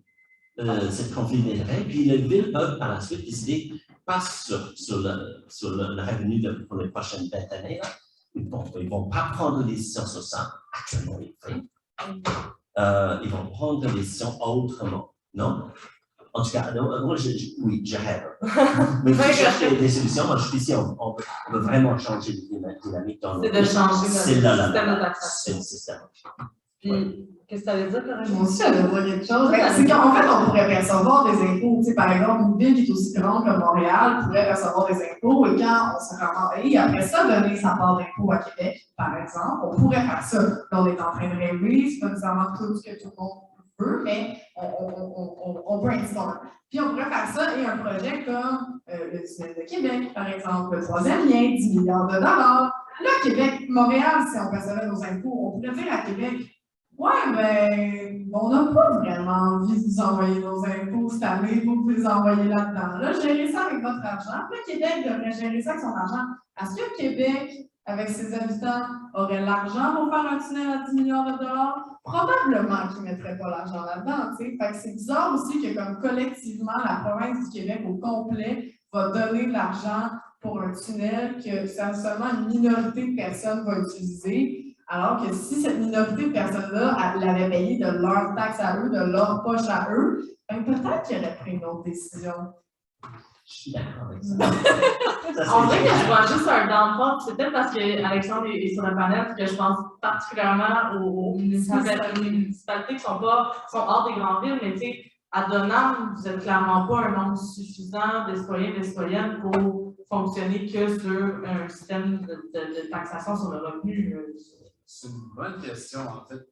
cette conflit d'intérêts, puis les villes peuvent par la suite décider pas sur le revenu pour les prochaines 20 années. Là. Ils ne vont pas prendre des décisions sur ça, actuellement ils font. Ils vont prendre des décisions autrement, non? En tout cas, moi, oui, je rêve. Mais si je cherche des solutions, moi, je suis ici, on veut vraiment changer de dynamique dans le système de taxation. C'est le système. Puis, qu'est-ce que ça veut dire, Corinne? Moi aussi, j'allais dire quelque chose. C'est qu'en fait, on pourrait percevoir des impôts. Tu sais, par exemple, une ville qui est aussi grande que Montréal pourrait recevoir des impôts et quand on se rend et après ça, donner sa part d'impôt à Québec, par exemple, on pourrait faire ça. Là, on est en train de rêver, c'est pas nécessairement tout ce que tout le monde veut, mais on brainstorm. Puis on pourrait faire ça et un projet comme le tunnel de Québec, par exemple, le 3e lien, 10 milliards de dollars. Là, Québec, Montréal, si on percevait nos impôts, on pourrait dire à Québec, ouais, mais on n'a pas vraiment envie de vous envoyer nos impôts cette année, vous les envoyer là-dedans. Là, gérez ça avec votre argent. Puis le Québec devrait gérer ça avec son argent. Est-ce que le Québec, avec ses habitants, aurait l'argent pour faire un tunnel à 10 milliards de dollars? Probablement qu'ils ne mettraient pas l'argent là-dedans. Fait que c'est bizarre aussi que comme collectivement, la province du Québec au complet va donner de l'argent pour un tunnel que seulement une minorité de personnes va utiliser. Alors que si cette minorité de personnes-là l'avait payé de leur taxe à eux, de leur poche à eux, ben peut-être qu'ils auraient pris une autre décision. Je suis d'accord avec ça. On dirait que je vois juste un downfall. C'est peut-être parce qu'Alexandre est sur le panel que je pense particulièrement aux municipalités qui sont hors des grandes villes, mais tu sais, à Donham, vous n'êtes clairement pas un nombre suffisant de citoyens et de citoyennes pour fonctionner que sur un système de taxation sur le revenu. C'est une bonne question. En fait,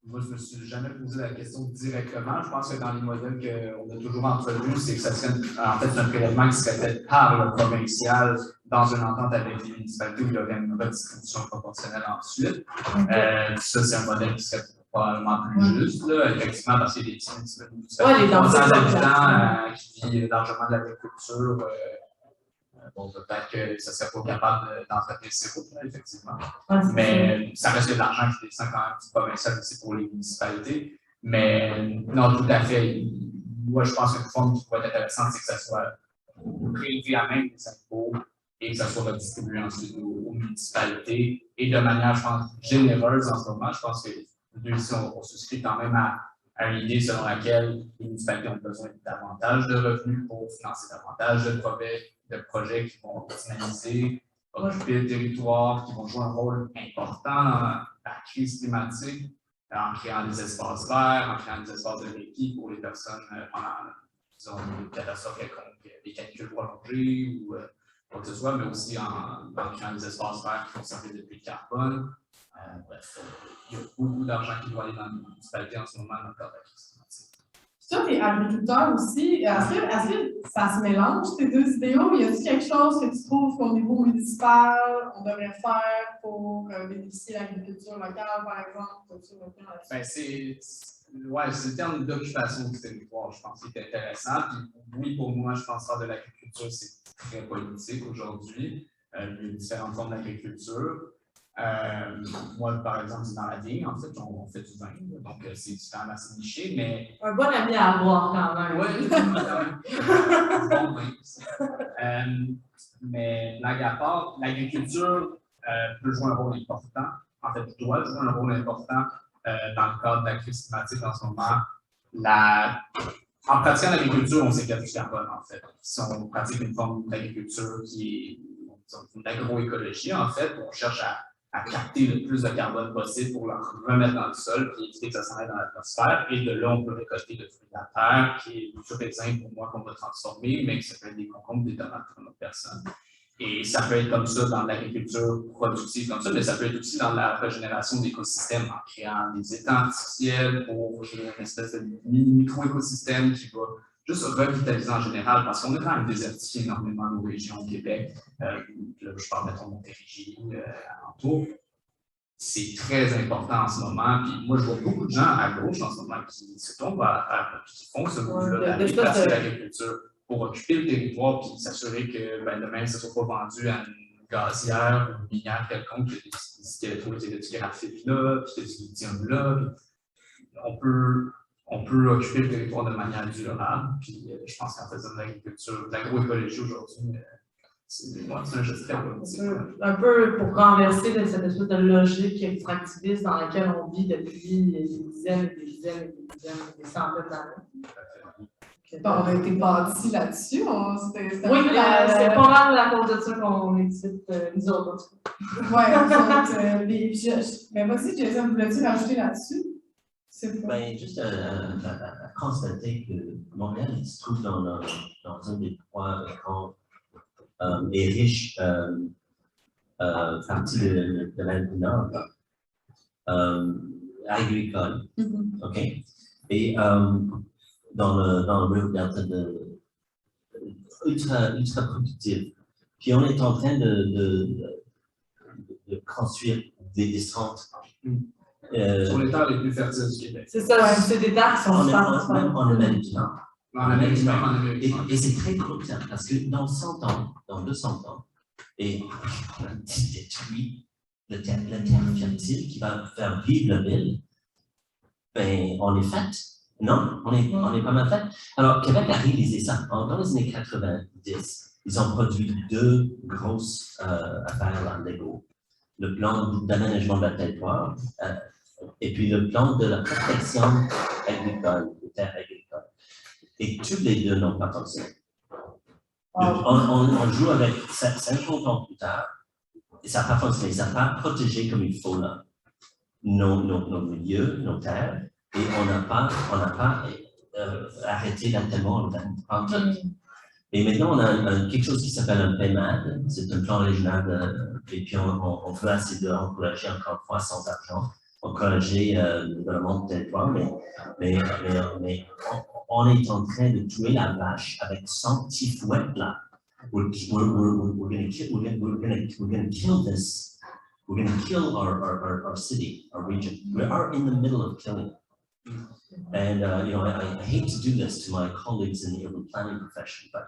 moi, je ne me suis jamais posé la question directement. Je pense que dans les modèles qu'on a toujours entrevus, c'est que ça serait en fait un prélèvement qui serait fait par le provincial dans une entente avec les municipalités où il y aurait une redistribution proportionnelle ensuite. Ça, c'est un modèle qui serait probablement plus juste, là, effectivement, parce qu'il y a des municipalités de 300 habitants qui vivent largement de l'agriculture. Bon, peut-être que ça ne serait pas capable d'entretenir ces routes-là, effectivement. Mais ça reste de l'argent qui descend quand même du provincial aussi pour les municipalités. Mais non, tout à fait. Moi, je pense qu'une forme qui pourrait être intéressante, c'est que ça soit prélevé à même des impôts et que ça soit redistribué ensuite aux municipalités. Et de manière, je pense, généreuse en ce moment. Je pense que nous ici, on souscrit quand même à une idée selon laquelle les municipalités ont besoin de davantage de revenus pour financer davantage de projets qui vont dynamiser, occuper le territoire, qui vont jouer un rôle important dans la crise climatique, en créant des espaces verts, en créant des espaces de répit pour les personnes pendant, disons, une catastrophe quelconque, des canicules prolongées ou quoi que ce soit, mais aussi en créant des espaces verts qui vont servir de puits de carbone. Bref, il y a beaucoup d'argent qui doit aller dans les municipalités en ce moment dans le cadre de la crise climatique. Toi, tu es agriculteur aussi. Est-ce que ça se mélange, ces deux idéaux? Y a-t-il quelque chose que tu trouves qu'au niveau municipal, on devrait faire pour bénéficier de l'agriculture locale, par exemple? Ben, c'est le terme d'occupation du territoire, je pense, qui est intéressant. Puis, oui, pour moi, je pense que faire de l'agriculture, c'est très politique aujourd'hui. Il y a différentes formes d'agriculture. Moi, par exemple, c'est dans la vigne, en fait, on fait du vin, donc c'est quand même assez niché, mais... Un bon ami à boire quand même. Oui, quand même. Bon vin. Mais blague à part, l'agriculture peut jouer un rôle important, en fait, doit jouer un rôle important dans le cadre de la crise climatique en ce moment. En pratiquant l'agriculture, on s'écarte du carbone, en fait. Si on pratique une forme d'agriculture qui est une agroécologie, en fait, on cherche à capter le plus de carbone possible pour le remettre dans le sol et éviter que ça s'en aille dans l'atmosphère. Et de là, on peut récolter le fruit de la terre, qui est du raisin pour moi qu'on va transformer, mais que ça peut être des concombres, des tomates pour une autre personne. Et ça peut être comme ça dans l'agriculture productive comme ça, mais ça peut être aussi dans la régénération d'écosystèmes en créant des étangs artificiels pour créer une espèce de micro-écosystème qui va juste revitaliser en général, parce qu'on a quand même désertifié énormément nos régions au Québec. Là, je parle de Montérégie, alentour. C'est très important en ce moment. Puis moi, je vois beaucoup de gens à gauche en ce moment qui se tombent qui font ce move-là d'aller passer l'agriculture pour occuper le territoire puis s'assurer que demain, ça ne soit pas vendu à une gazière ou une minière quelconque, qu'il y a du graphite là, puis qu'il y a du lithium là. On peut occuper le territoire de manière durable. Puis je pense qu'en faisant de l'agriculture, de l'agroécologie aujourd'hui, c'est un geste très politique. Un peu pour renverser cette espèce de logique extractiviste dans laquelle on vit depuis des dizaines et des dizaines et des dizaines et des centaines d'années. On a été bâtis là-dessus. Oui, c'est pas mal à cause de ça qu'on est ici, nous autres. Oui, mais vas-y, Jason, voulais-tu rajouter là-dessus? Ben, juste à constater que Montréal se trouve dans un des trois grands et riches parties de l'Inde du Nord, agricole. OK? Et dans le Rio Delta ultra productif. Puis on est en train de construire des centres. Sur les terres les plus fertiles du Québec. C'est ça, c'est des terres qui sont même en Amérique du Nord. En Amérique du Nord. Et c'est très crucial parce que dans 100 ans, dans 200 ans, et on a détruit la terre fertile qui va faire vivre la ville, ben on est fait. Non, on est pas mal fait. Alors, Québec a réalisé ça. Dans les années 90, ils ont produit deux grosses affaires en Lego. Le plan d'aménagement de la territoire et puis le plan de la protection agricole, des terres agricoles. Et tous les deux n'ont pas fonctionné. On joue avec 50 ans plus tard, et ça n'a pas fonctionné, ça n'a pas protégé comme il faut là, nos milieux, nos terres, et on n'a pas arrêter l'entraînement en 2030. Et maintenant, on a quelque chose qui s'appelle un PMAD, c'est un plan régional, et puis on veut essayer d'encourager encore une fois sans argent, encourager le développement du territoire, mais on est en train de tuer la vache avec 100 petits fouets là. We're going to kill this. We're going to kill our city, our region. We are in the middle of killing. And I hate to do this to my colleagues in the urban planning profession, but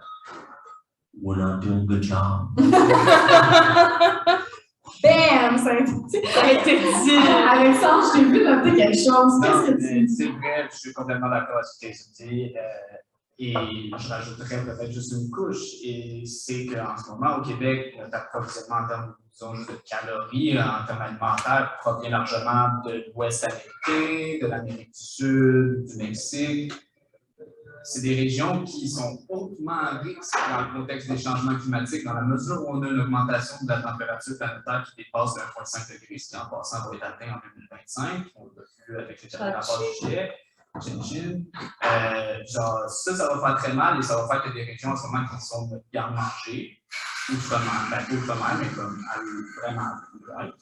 we're not doing a good job. Bam! Ça a été dit. Alexandre, je t'ai vu noter quelque chose. Qu'est-ce que tu dis? C'est vrai, je suis complètement d'accord avec ce que tu dis. Et je rajouterais peut-être juste une couche, et c'est qu'en ce moment, au Québec, notre approvisionnement en termes de calories, en termes alimentaires, provient largement de l'Ouest américain, de l'Amérique du Sud, du Mexique. C'est des régions qui sont hautement à risque dans le contexte des changements climatiques, dans la mesure où on a une augmentation de la température planétaire qui dépasse 1,5 degré, ce qui en passant va être atteint en 2025. On l'a vu avec les rapports du GIEC. Genre, ça va faire très mal, et ça va faire que des régions en ce moment qui sont de garde-manger, outre-mer, mais comme vraiment rural.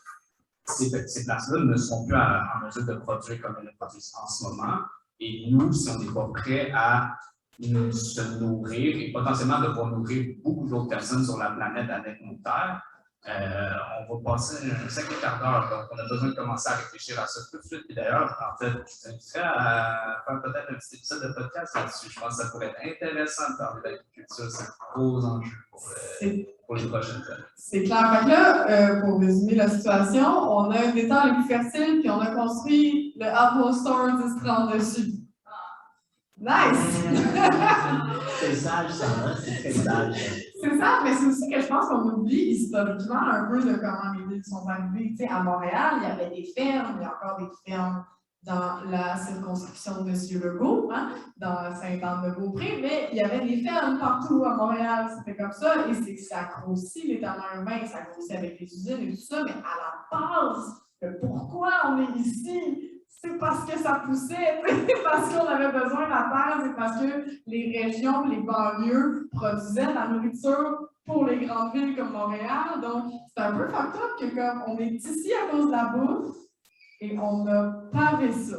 Ces places-là ne seront plus en mesure de produire comme elles le produisent en ce moment. Et nous, si on n'est pas prêt à se nourrir et potentiellement de pouvoir nourrir beaucoup d'autres personnes sur la planète avec nos terres, on va passer un sacré quart d'heure. Donc, on a besoin de commencer à réfléchir à ça tout de suite. Et d'ailleurs, en fait, je t'inviterais à faire peut-être un petit épisode de podcast là-dessus. Je pense que ça pourrait être intéressant de parler d'agriculture. C'est un gros enjeu pour les prochaines années. C'est clair. Fait que là, pour résumer la situation, on a un des terres les plus fertiles, puis on a construit le Apple Store 1030 dessus. Nice! C'est sage, ça, hein? C'est très sage. C'est ça, mais c'est aussi que je pense qu'on oublie historiquement un peu de comment les villes sont arrivées. Tu sais, à Montréal, il y avait des fermes, il y a encore des fermes dans la circonscription de M. Legault, hein, dans Sainte-Anne-de-Beaupré, mais il y avait des fermes partout à Montréal, c'était comme ça, et c'est que ça grossit l'étalement urbain, ça grossit avec les usines et tout ça, mais à la base, pourquoi on est ici? C'est parce que ça poussait, parce qu'on avait besoin de la terre, c'est parce que les régions, les banlieues produisaient de la nourriture pour les grandes villes comme Montréal. Donc, c'est un peu fucked up que comme on est ici à cause de la bouffe et on a pavé ça.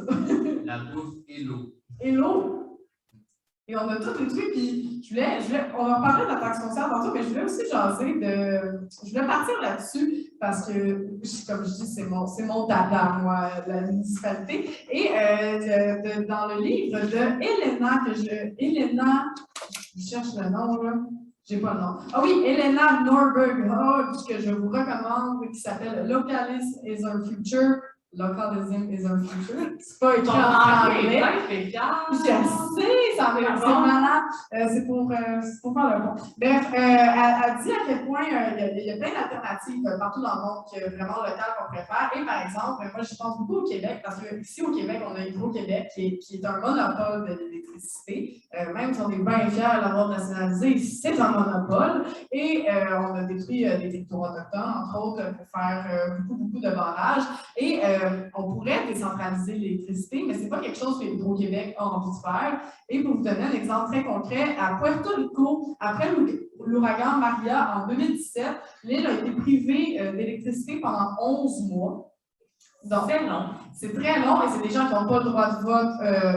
La bouffe et l'eau. Et l'eau. Et on a tout détruit, puis on va parler de la taxe foncière tantôt, mais je voulais aussi jaser je voulais partir là-dessus, parce que, comme je dis, c'est mon dada, moi, la municipalité. Et dans le livre de Elena, je cherche le nom, là, j'ai pas le nom. Ah oui, Elena Norberg Hodge, que je vous recommande, qui s'appelle Localism is our future. Localism is our future. C'est pas écrit en anglais. Je sais, ça va être malade. C'est pour faire le bon. Bref, elle dit à quel point il y a plein d'alternatives partout dans le monde qui est vraiment local qu'on préfère. Et par exemple, moi, je pense beaucoup au Québec, parce qu'ici au Québec, on a Hydro-Québec qui est un monopole de l'électricité. Même si on est bien fiers de l'avoir nationalisé, c'est un monopole. Et on a détruit des territoires autochtones, entre autres, pour faire beaucoup de barrages. Et on pourrait décentraliser l'électricité, mais ce n'est pas quelque chose que Hydro-Québec a envie de faire. Et pour vous donner un exemple très concret, à Puerto Rico, après l'ouragan Maria en 2017, l'île a été privée d'électricité pendant 11 mois. Donc, c'est très long et c'est des gens qui n'ont pas le droit de vote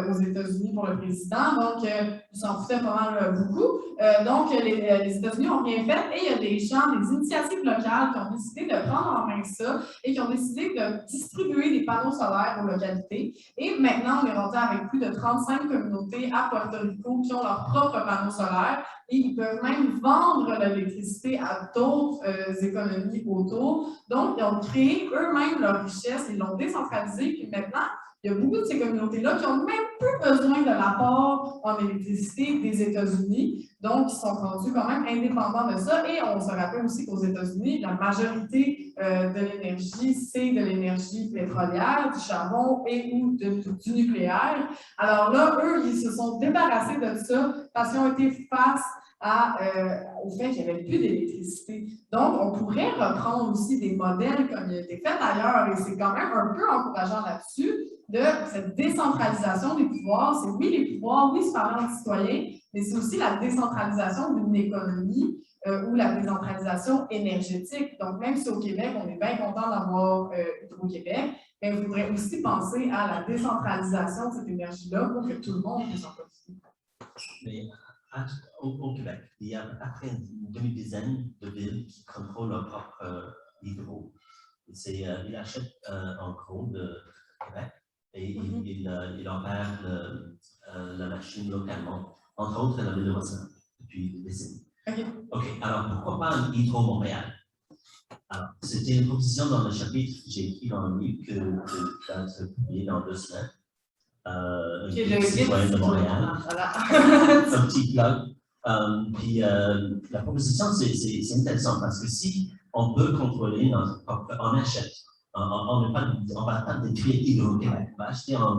aux États-Unis pour le président, donc ils s'en foutaient pas mal beaucoup. Donc, les États-Unis n'ont rien fait et il y a des gens, des initiatives locales qui ont décidé de prendre en main ça et qui ont décidé de distribuer des panneaux solaires aux localités. Et maintenant, on est rendu avec plus de 35 communautés à Puerto Rico qui ont leurs propres panneaux solaires et ils peuvent même vendre l'électricité à d'autres économies autour. Donc, ils ont créé eux-mêmes leur richesse, ils l'ont décentralisé, puis maintenant, il y a beaucoup de ces communautés-là qui n'ont même plus besoin de l'apport en électricité des États-Unis, donc ils sont rendus quand même indépendants de ça. Et on se rappelle aussi qu'aux États-Unis, la majorité de l'énergie, c'est de l'énergie pétrolière, du charbon et ou du nucléaire. Alors là, eux, ils se sont débarrassés de ça parce qu'ils ont été face à au fait qu'il n'y avait plus d'électricité. Donc, on pourrait reprendre aussi des modèles comme il a été fait ailleurs, et c'est quand même un peu encourageant là-dessus, de cette décentralisation des pouvoirs. C'est oui, les pouvoirs, oui, c'est parlant des citoyens, mais c'est aussi la décentralisation d'une économie ou la décentralisation énergétique. Donc, même si au Québec, on est bien content d'avoir Hydro-Québec, mais il faudrait aussi penser à la décentralisation de cette énergie-là pour que tout le monde puisse en profiter. Mais au Québec, il y a à peu près une demi-dizaine de villes qui contrôlent leur propre hydro. Ils achètent en gros de Québec et ils opèrent la machine localement, entre autres la ville de Rosemont, depuis des décennies. OK, alors pourquoi pas un Hydro Montréal? Alors, c'était une proposition dans le chapitre que j'ai écrit dans le livre que va être publié dans 2 semaines. Un guide citoyen de Montréal. Voilà. Un petit plug. Puis la proposition, c'est intéressant parce que si on peut contrôler notre propre, on achète, on ne va pas détruire Hydro-Québec, on va acheter en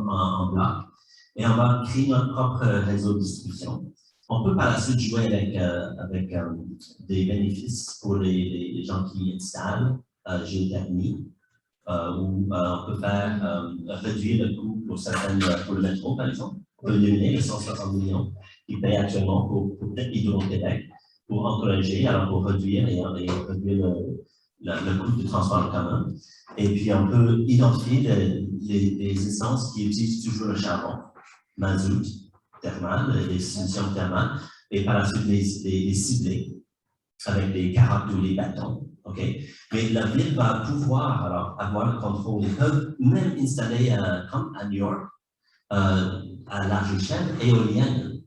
bloc et on va créer notre propre réseau de distribution. On peut par la suite jouer avec des bénéfices pour les gens qui installent géothermie, où on peut faire réduire le coût pour le métro, par exemple. On peut éliminer les 160 millions qu'ils payent actuellement pour Hydro-Québec, pour encourager, alors pour réduire le coût du transport en commun. Et puis, on peut identifier les essences qui utilisent toujours le charbon, mazout, thermales, les solutions thermales, et par la suite les cibler avec des carottes ou les bâtons. Okay? Mais la ville va pouvoir alors avoir le contrôle. Ils peuvent même installer, comme à New York, à large échelle, éolienne.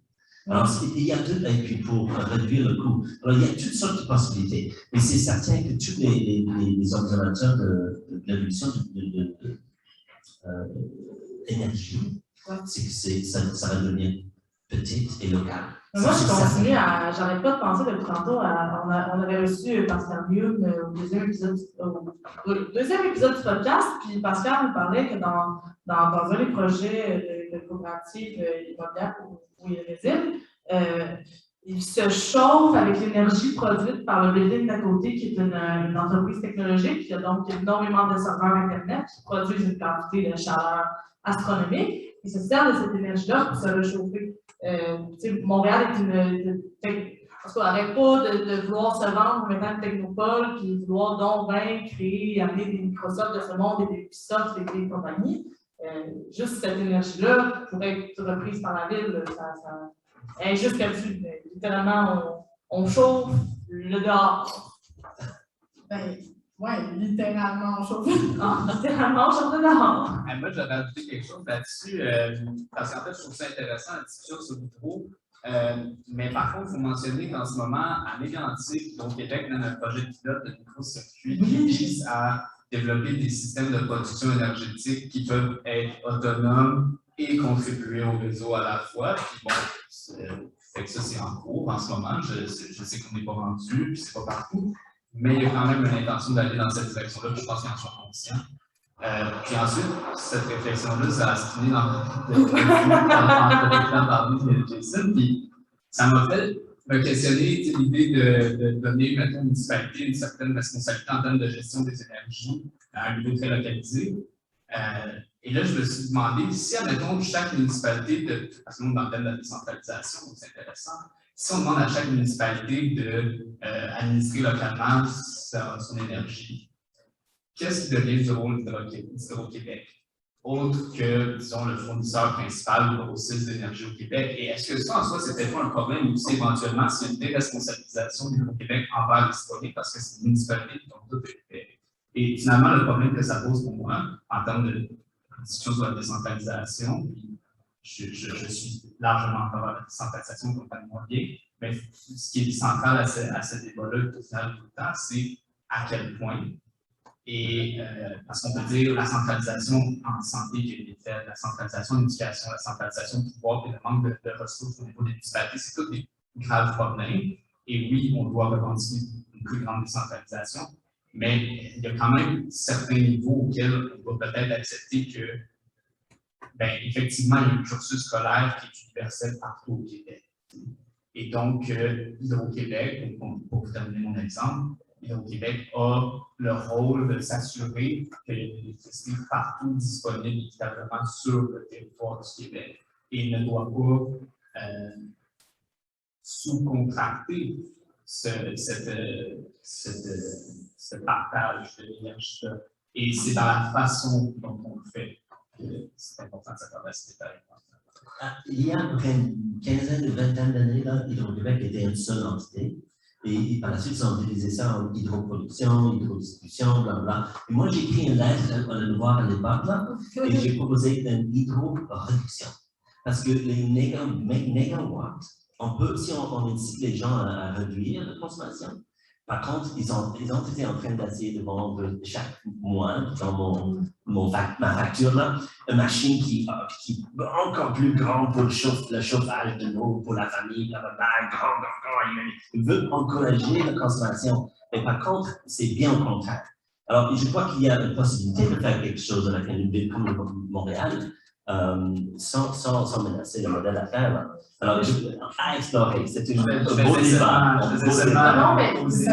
Alors, il y a tout, et puis pour réduire le coût. Alors, il y a toutes sortes de possibilités. Mais c'est certain que tous les observateurs de l'évolution de l'énergie, c'est que ça va devenir petite et locale. Moi, je continue à. J'arrête pas de penser depuis tantôt. On avait reçu Pascal Mieux au deuxième épisode du podcast, puis Pascal nous parlait que dans un des projets de coopérative immobilière où il réside, il se chauffe avec l'énergie produite par le building d'à côté, qui est une entreprise technologique, qui a donc énormément de serveurs Internet qui produisent une quantité de chaleur astronomique. Il se sert de cette énergie-là pour se réchauffer. Montréal parce qu'on n'arrête pas de vouloir se vendre comme étant une technopole, puis de vouloir donc bien créer et amener des Microsoft de ce monde et des Ubisoft et des compagnies. Juste cette énergie-là pourrait être reprise par la ville. Elle est juste là-dessus. Littéralement, on chauffe le dehors. Oui, littéralement, on chauffe. Littéralement, on chauffe le dehors. Moi, j'avais ajouté quelque chose là-dessus, parce qu'en fait, je trouve ça intéressant, la discussion sur l'hydro. Mais par contre, il faut mentionner qu'en ce moment, à Mégantic, au Québec, on a un projet pilote de microcircuit qui vise à développer des systèmes de production énergétique qui peuvent être autonomes et contribuer au réseau à la fois. Puis bon, fait que ça, c'est en cours en ce moment. Je sais qu'on n'est pas rendu, puis c'est pas partout. Mais il y a quand même une intention d'aller dans cette direction-là, puis je pense qu'ils en sont conscients. Puis ensuite, cette réflexion-là, ça a se fini dans le Jason, puis ça m'a fait me questionner l'idée de donner, mettons, une municipalité une certaine responsabilité en termes de gestion des énergies à un niveau très localisé. Et là, je me suis demandé si, admettons, chaque municipalité, parce que nous, dans le thème de la décentralisation, c'est intéressant, si on demande à chaque municipalité d'administrer localement son énergie, qu'est-ce qui devient du rôle d'Hydro-Québec, autre que, disons, le fournisseur principal ou grossiste d'énergie au Québec? Et est-ce que ça, en soi, c'est peut-être pas un problème ou c'est éventuellement s'il y a une déresponsabilisation d'Hydro-Québec envers les citoyens parce que c'est une municipalité qui ont tout fait? Et finalement, le problème que ça pose pour moi, en termes de discussion sur la décentralisation, puis je suis largement en faveur de la décentralisation, complètement bien, mais ce qui est central à ce débat-là, au final, tout le temps, c'est à quel point. Et parce qu'on peut dire la centralisation en santé qui a été faite, la centralisation en éducation, la centralisation de pouvoir et le manque de ressources au niveau des municipalités, c'est tous des graves problèmes. Et oui, on doit revendiquer une plus grande décentralisation, mais il y a quand même certains niveaux auxquels on va peut-être accepter que, effectivement, il y a un cursus scolaire qui est universel partout au Québec. Et donc, Hydro-Québec, pour terminer mon exemple, Hydro-Québec a le rôle de s'assurer que l'électricité est partout disponible équitablement sur le territoire du Québec et ne doit pas sous-contracter ce partage de l'énergie-là. Et c'est dans la façon dont on le fait que c'est important de s'attarder à ce détail. Il y a à peu près une quinzaine, une vingtaine d'années, Hydro-Québec était une seule entité. Et par la suite, ils ont utilisé ça en hydroproduction, hydrodistribution, blablabla. Et moi, j'ai écrit une lettre à le devoir à l'époque, et j'ai proposé une hydro-réduction. Parce que les mégawatts, si on incite les gens à réduire la consommation, par contre, ils ont été en train d'essayer de vendre chaque mois, dans ma facture, là, une machine qui est encore plus grande pour le chauffage de l'eau, pour la famille, blablabla, grande. Ils veulent encourager la consommation. Mais par contre, c'est bien au contraire. Alors, je crois qu'il y a une possibilité de faire quelque chose avec une ville comme Montréal, sans menacer le modèle d'affaires. Alors, à explorer, c'est un beau débat. Non, mais c'est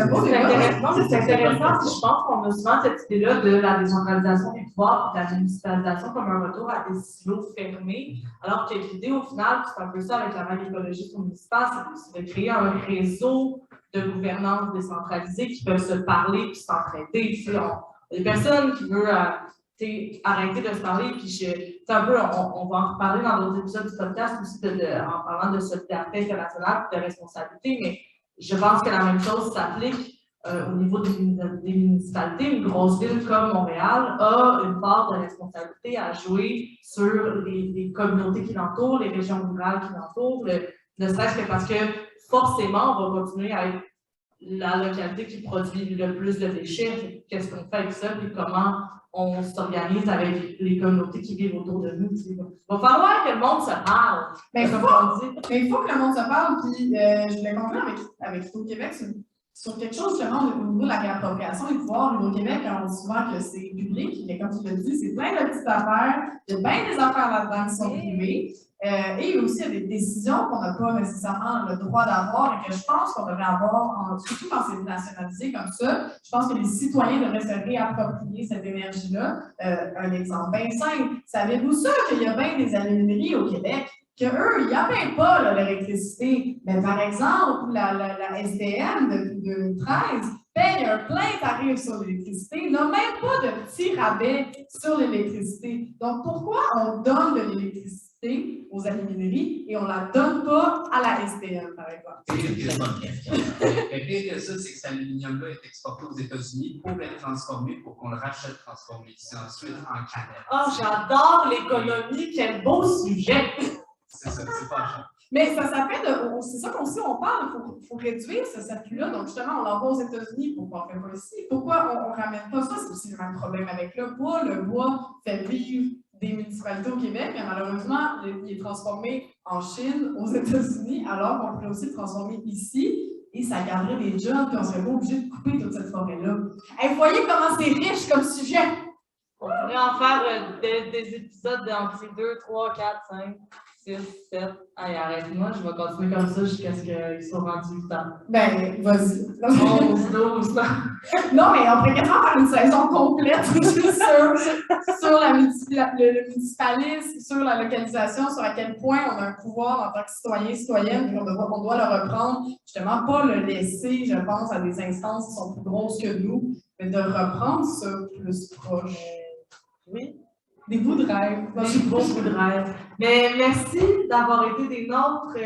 intéressant. Je pense qu'on a souvent cette idée-là de la décentralisation des pouvoirs et de la municipalisation comme un retour à des silos fermés, alors que l'idée, au final, c'est un peu ça avec la vague écologiste municipale, c'est de créer un réseau de gouvernance décentralisée qui peuvent se parler et s'entraider. Il y a des personnes qui veulent arrêter de se parler, puis un peu, on va en reparler dans d'autres épisodes du podcast aussi en parlant de solidarité internationale et de responsabilité, mais je pense que la même chose s'applique au niveau des municipalités. Une grosse ville comme Montréal a une part de responsabilité à jouer sur les communautés qui l'entourent, les régions rurales qui l'entourent, ne serait-ce que parce que forcément, on va continuer à être la localité qui produit le plus de déchets. Qu'est-ce qu'on fait avec ça, puis comment on s'organise avec les communautés qui vivent autour de nous. Il va falloir que le monde se parle. Mais il faut que le monde se parle, puis je voulais conclure avec Hydro-Québec sur quelque chose justement au niveau de la réappropriation des pouvoirs. Hydro-Québec, on dit souvent que c'est public, mais comme tu l'as dit, c'est plein de petites affaires, il y a bien des affaires là-dedans qui sont privées. Et aussi, il y a des décisions qu'on n'a pas nécessairement le droit d'avoir et que je pense qu'on devrait avoir, surtout quand c'est nationalisé comme ça, je pense que les citoyens devraient se réapproprier cette énergie-là. Un exemple bien simple, savez-vous ça qu'il y a bien des alumineries au Québec qu'eux, ils n'appellent pas l'électricité, mais par exemple, la SDM depuis 2013 paye un plein tarif sur l'électricité, n'a même pas de petit rabais sur l'électricité. Donc, pourquoi on donne de l'électricité aux alumineries et on ne la donne pas à la SDM, par exemple? Le pire que ça, c'est que cet aluminium-là est exporté aux États-Unis pour être transformé, pour qu'on le rachète transformé ici ensuite en canette. Oh, j'adore l'économie, quel beau sujet! C'est ça, c'est pas cher. Mais ça s'appelle, c'est ça qu'on sait, on parle, il faut réduire ce circuit-là. Donc, justement, on l'envoie aux États-Unis, pourquoi on ne fait pas ici? Pourquoi on ne ramène pas ça? C'est aussi le même problème avec le bois. Le bois fait vivre des municipalités au Québec, mais malheureusement, il est transformé en Chine, aux États-Unis, alors qu'on pourrait aussi le transformer ici. Et ça garderait des jobs, puis on ne serait pas obligé de couper toute cette forêt-là. Hey, voyez comment c'est riche comme sujet! On pourrait en faire des épisodes d'entre 2, 3, 4, 5, 6, 7. Allez, arrête-moi, je vais continuer comme ça jusqu'à ce qu'ils soient rendus temps. Ben, vas-y. 11, 12. Non, mais on pourrait quasiment faire une saison complète sur le municipalisme, sur la localisation, sur à quel point on a un pouvoir en tant que citoyen, citoyenne, et on doit le reprendre, justement, pas le laisser, je pense, à des instances qui sont plus grosses que nous, mais de reprendre ça plus proche. Oui. Des bouts de rêve. Des beaux bouts de rêve. Mais merci d'avoir été des nôtres.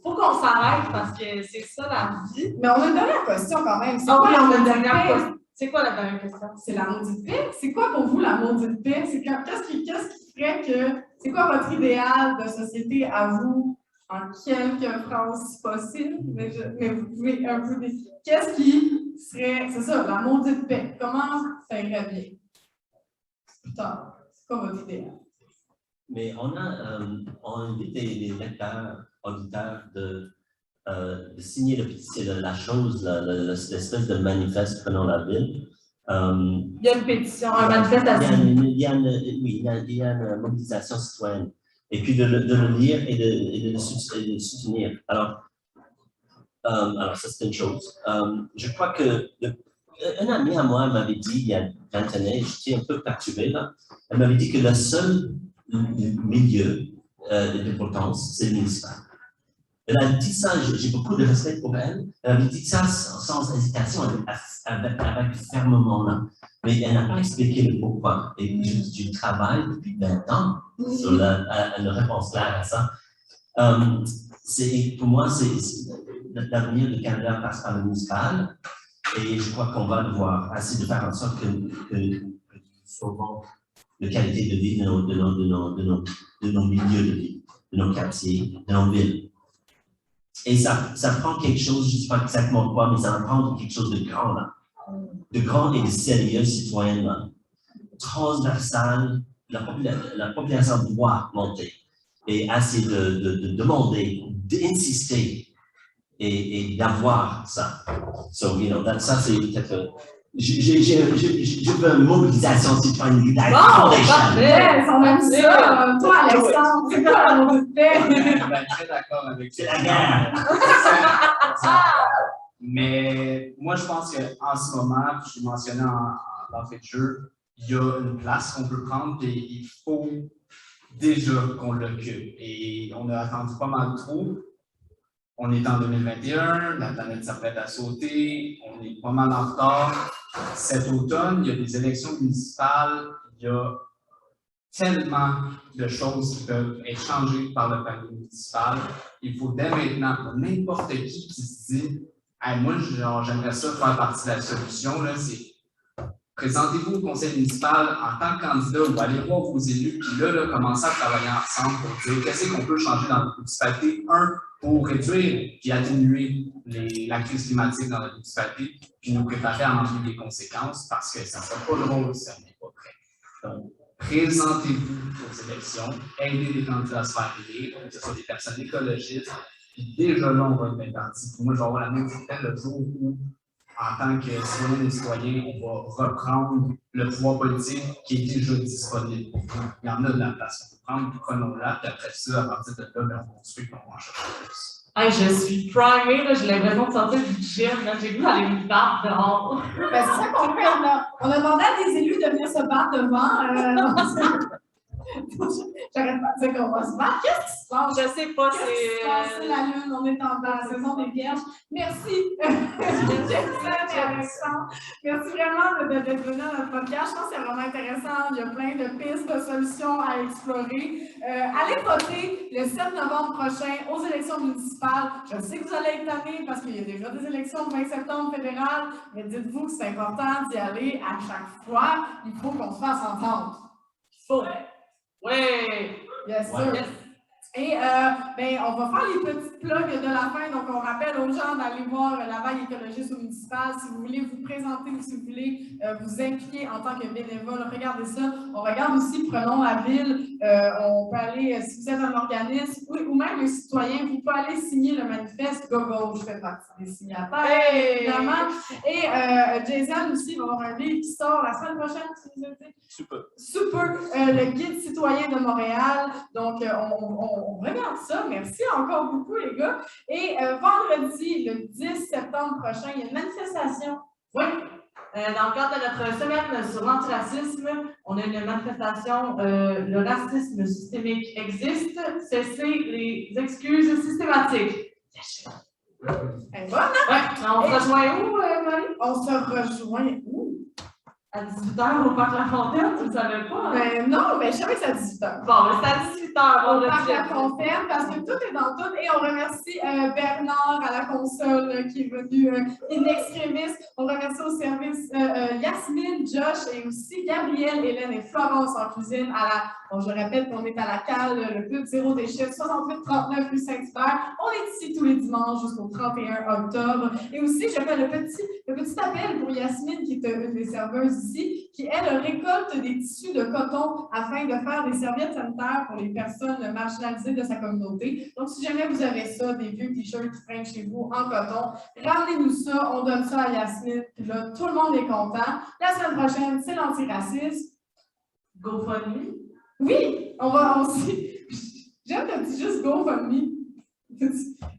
Faut qu'on s'arrête parce que c'est ça la vie. Mais on a une dernière question quand même. Ah oui, on a une dernière question. C'est quoi la dernière question? C'est la maudite paix. C'est quoi pour vous la maudite paix? Qu'est-ce qui ferait que... C'est quoi votre idéal de société à vous? En quelques phrases si possible, mais vous pouvez un peu définir. Qu'est-ce qui serait... C'est ça, la maudite paix. Comment ça irait bien? Putain. C'est quoi votre idéal? Mais on invite les lecteurs, auditeurs de signer la pétition, la chose, l'espèce de manifeste Prenons la ville. Il y a une pétition, un manifeste à signer. Il y a une mobilisation citoyenne. Et puis de le lire et de le soutenir. Alors, Alors, ça, c'est une chose. Je crois que un ami à moi m'avait dit, il y a 20 années, j'étais un peu perturbé là, elle m'avait dit que le seul milieu d'importance, c'est le municipal. Elle a dit ça, j'ai beaucoup de respect pour elle, elle avait dit ça sans hésitation, avec fermement là. Mais elle n'a pas expliqué le pourquoi. Et je travaille depuis 20 ans sur une réponse claire à ça. Pour moi, l'avenir du Canada passe par le municipal et je crois qu'on va devoir essayer de faire en sorte que nous sauvons la qualité de vie de nos milieux de vie, de nos quartiers, de nos villes. Et ça prend quelque chose, je ne sais pas exactement quoi, mais ça prend quelque chose de grand là. De grand et de sérieux citoyen là. Transversal, la population doit monter et essayer de demander, d'insister et d'avoir ça. So, ça c'est peut-être. Je veux une mobilisation citoyenne à grande échelle. Yes, on aime ça. Toi, Alexandre, c'est quoi la mobilité? Très d'accord avec C'est la guerre. Mais moi, je pense qu'en ce moment, je mentionnais d'entrée de jeu, il y a une place qu'on peut prendre et il faut déjà qu'on l'occupe. Et on a attendu pas mal trop. On est en 2021, la planète s'apprête à sauter, on est pas mal en retard. Cet automne, il y a des élections municipales, il y a tellement de choses qui peuvent être changées par le palier municipal. Il faut dès maintenant, n'importe qui se dit hey, moi, j'aimerais ça faire partie de la solution, c'est présentez-vous au conseil municipal en tant que candidat ou allez voir vos élus, puis là, commencez à travailler ensemble pour dire qu'est-ce qu'on peut changer dans notre municipalité. Pour réduire et atténuer la crise climatique dans notre municipalité, puis nous préparer à en vivre les conséquences, parce que ça ne sera pas drôle si on n'est pas prêt. Donc, présentez-vous aux élections, aidez les candidats à se faire élire, que ce soit des personnes écologistes, puis déjà là, on va être bien parti. Moi, je vais avoir la même certaine le jour où, en tant que citoyen et citoyen, on va reprendre le pouvoir politique qui est déjà disponible pour nous. Il y en a de la place qu'on peut prendre, prenons-la, puis après ça, à partir de là, on construit et on va en chercher plus. Hey, je suis primée, là, j'ai l'impression de sortir du gym, j'ai vu aller me battre dehors. Ben, c'est ça qu'on fait, on a demandé à des élus de venir se battre devant. J'arrête pas de dire qu'on va se battre. Qu'est-ce qui se passe? Je sais pas, c'est la lune, on est dans la saison des vierges. Merci. Merci vraiment d'être venu à notre podcast. Je pense que c'est vraiment intéressant. Il y a plein de pistes, de solutions à explorer. Allez voter le 7 novembre prochain aux élections municipales. Je sais que vous allez être tannés parce qu'il y a déjà des élections le 20 septembre fédérales, mais dites-vous que c'est important d'y aller à chaque fois. Il faut qu'on se fasse entendre. Il faut. Oui! Bien sûr. Yes. Et ben, on va faire les petites plugs de la fin. Donc, on rappelle aux gens d'aller voir la vague écologiste au municipal. Si vous voulez vous présenter ou si vous voulez vous impliquer en tant que bénévole, regardez ça. On regarde aussi Prenons la ville. On peut aller, si vous êtes un organisme ou même un citoyen, vous pouvez aller signer le manifeste Go-Go. Je fais partie des signataires, évidemment. Et Jason aussi va avoir un livre qui sort la semaine prochaine, si vous êtes. Super. Le guide citoyen de Montréal. Donc, on regarde ça. Merci encore beaucoup, les gars. Et vendredi, le 10 septembre prochain, il y a une manifestation. Oui. Dans le cadre de notre semaine sur l'antiracisme, on a une manifestation. Le racisme systémique existe. Cessez les excuses systématiques. Elle est bonne, hein? Oui. On se rejoint où, Marie? On se rejoint où? À 18h au Parc La Fontaine, tu ne savais pas? Hein? Ben non, mais je savais que c'est à 18h. Bon, mais c'est à 18h. Au Parc La Fontaine, parce que tout est dans tout. Et on remercie Bernard à la console qui est venu in extremis. On remercie au service Yasmine, Josh et aussi Gabrielle, Hélène et Florence en cuisine. Bon, je répète qu'on est à la cale, le pub Zéro Déchet, 6839 rue Saint-Hubert. On est ici tous les dimanches jusqu'au 31 octobre. Et aussi, je fais le petit appel pour Yasmine, qui est une des serveuses ici, qui, elle, récolte des tissus de coton afin de faire des serviettes sanitaires pour les personnes marginalisées de sa communauté. Donc, si jamais vous avez ça, des vieux t-shirts qui traînent chez vous en coton, ramenez-nous ça, on donne ça à Yasmine, puis là, tout le monde est content. La semaine prochaine, c'est l'antiracisme. GoFundMe? Oui, on va aussi. J'aime que tu dis juste GoFundMe.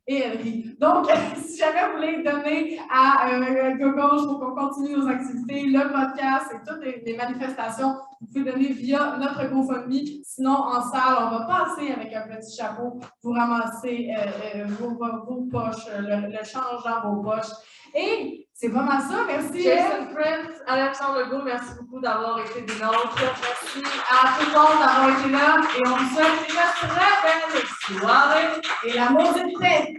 Et elle rit. Donc, si jamais vous voulez donner à Gauche pour qu'on continue nos activités, le podcast et toutes les manifestations, vous pouvez donner via notre GoFundMe. Sinon, en salle, on va passer avec un petit chapeau, vous ramasser vos poches, le change dans vos poches. Et c'est pas mal ça. Merci. Jason Prince, Alexandre Legault, merci beaucoup d'avoir été des nôtres. Merci à tout le monde d'avoir été là. Et on vous souhaite une très belle soirée. Et l'amour est prêt.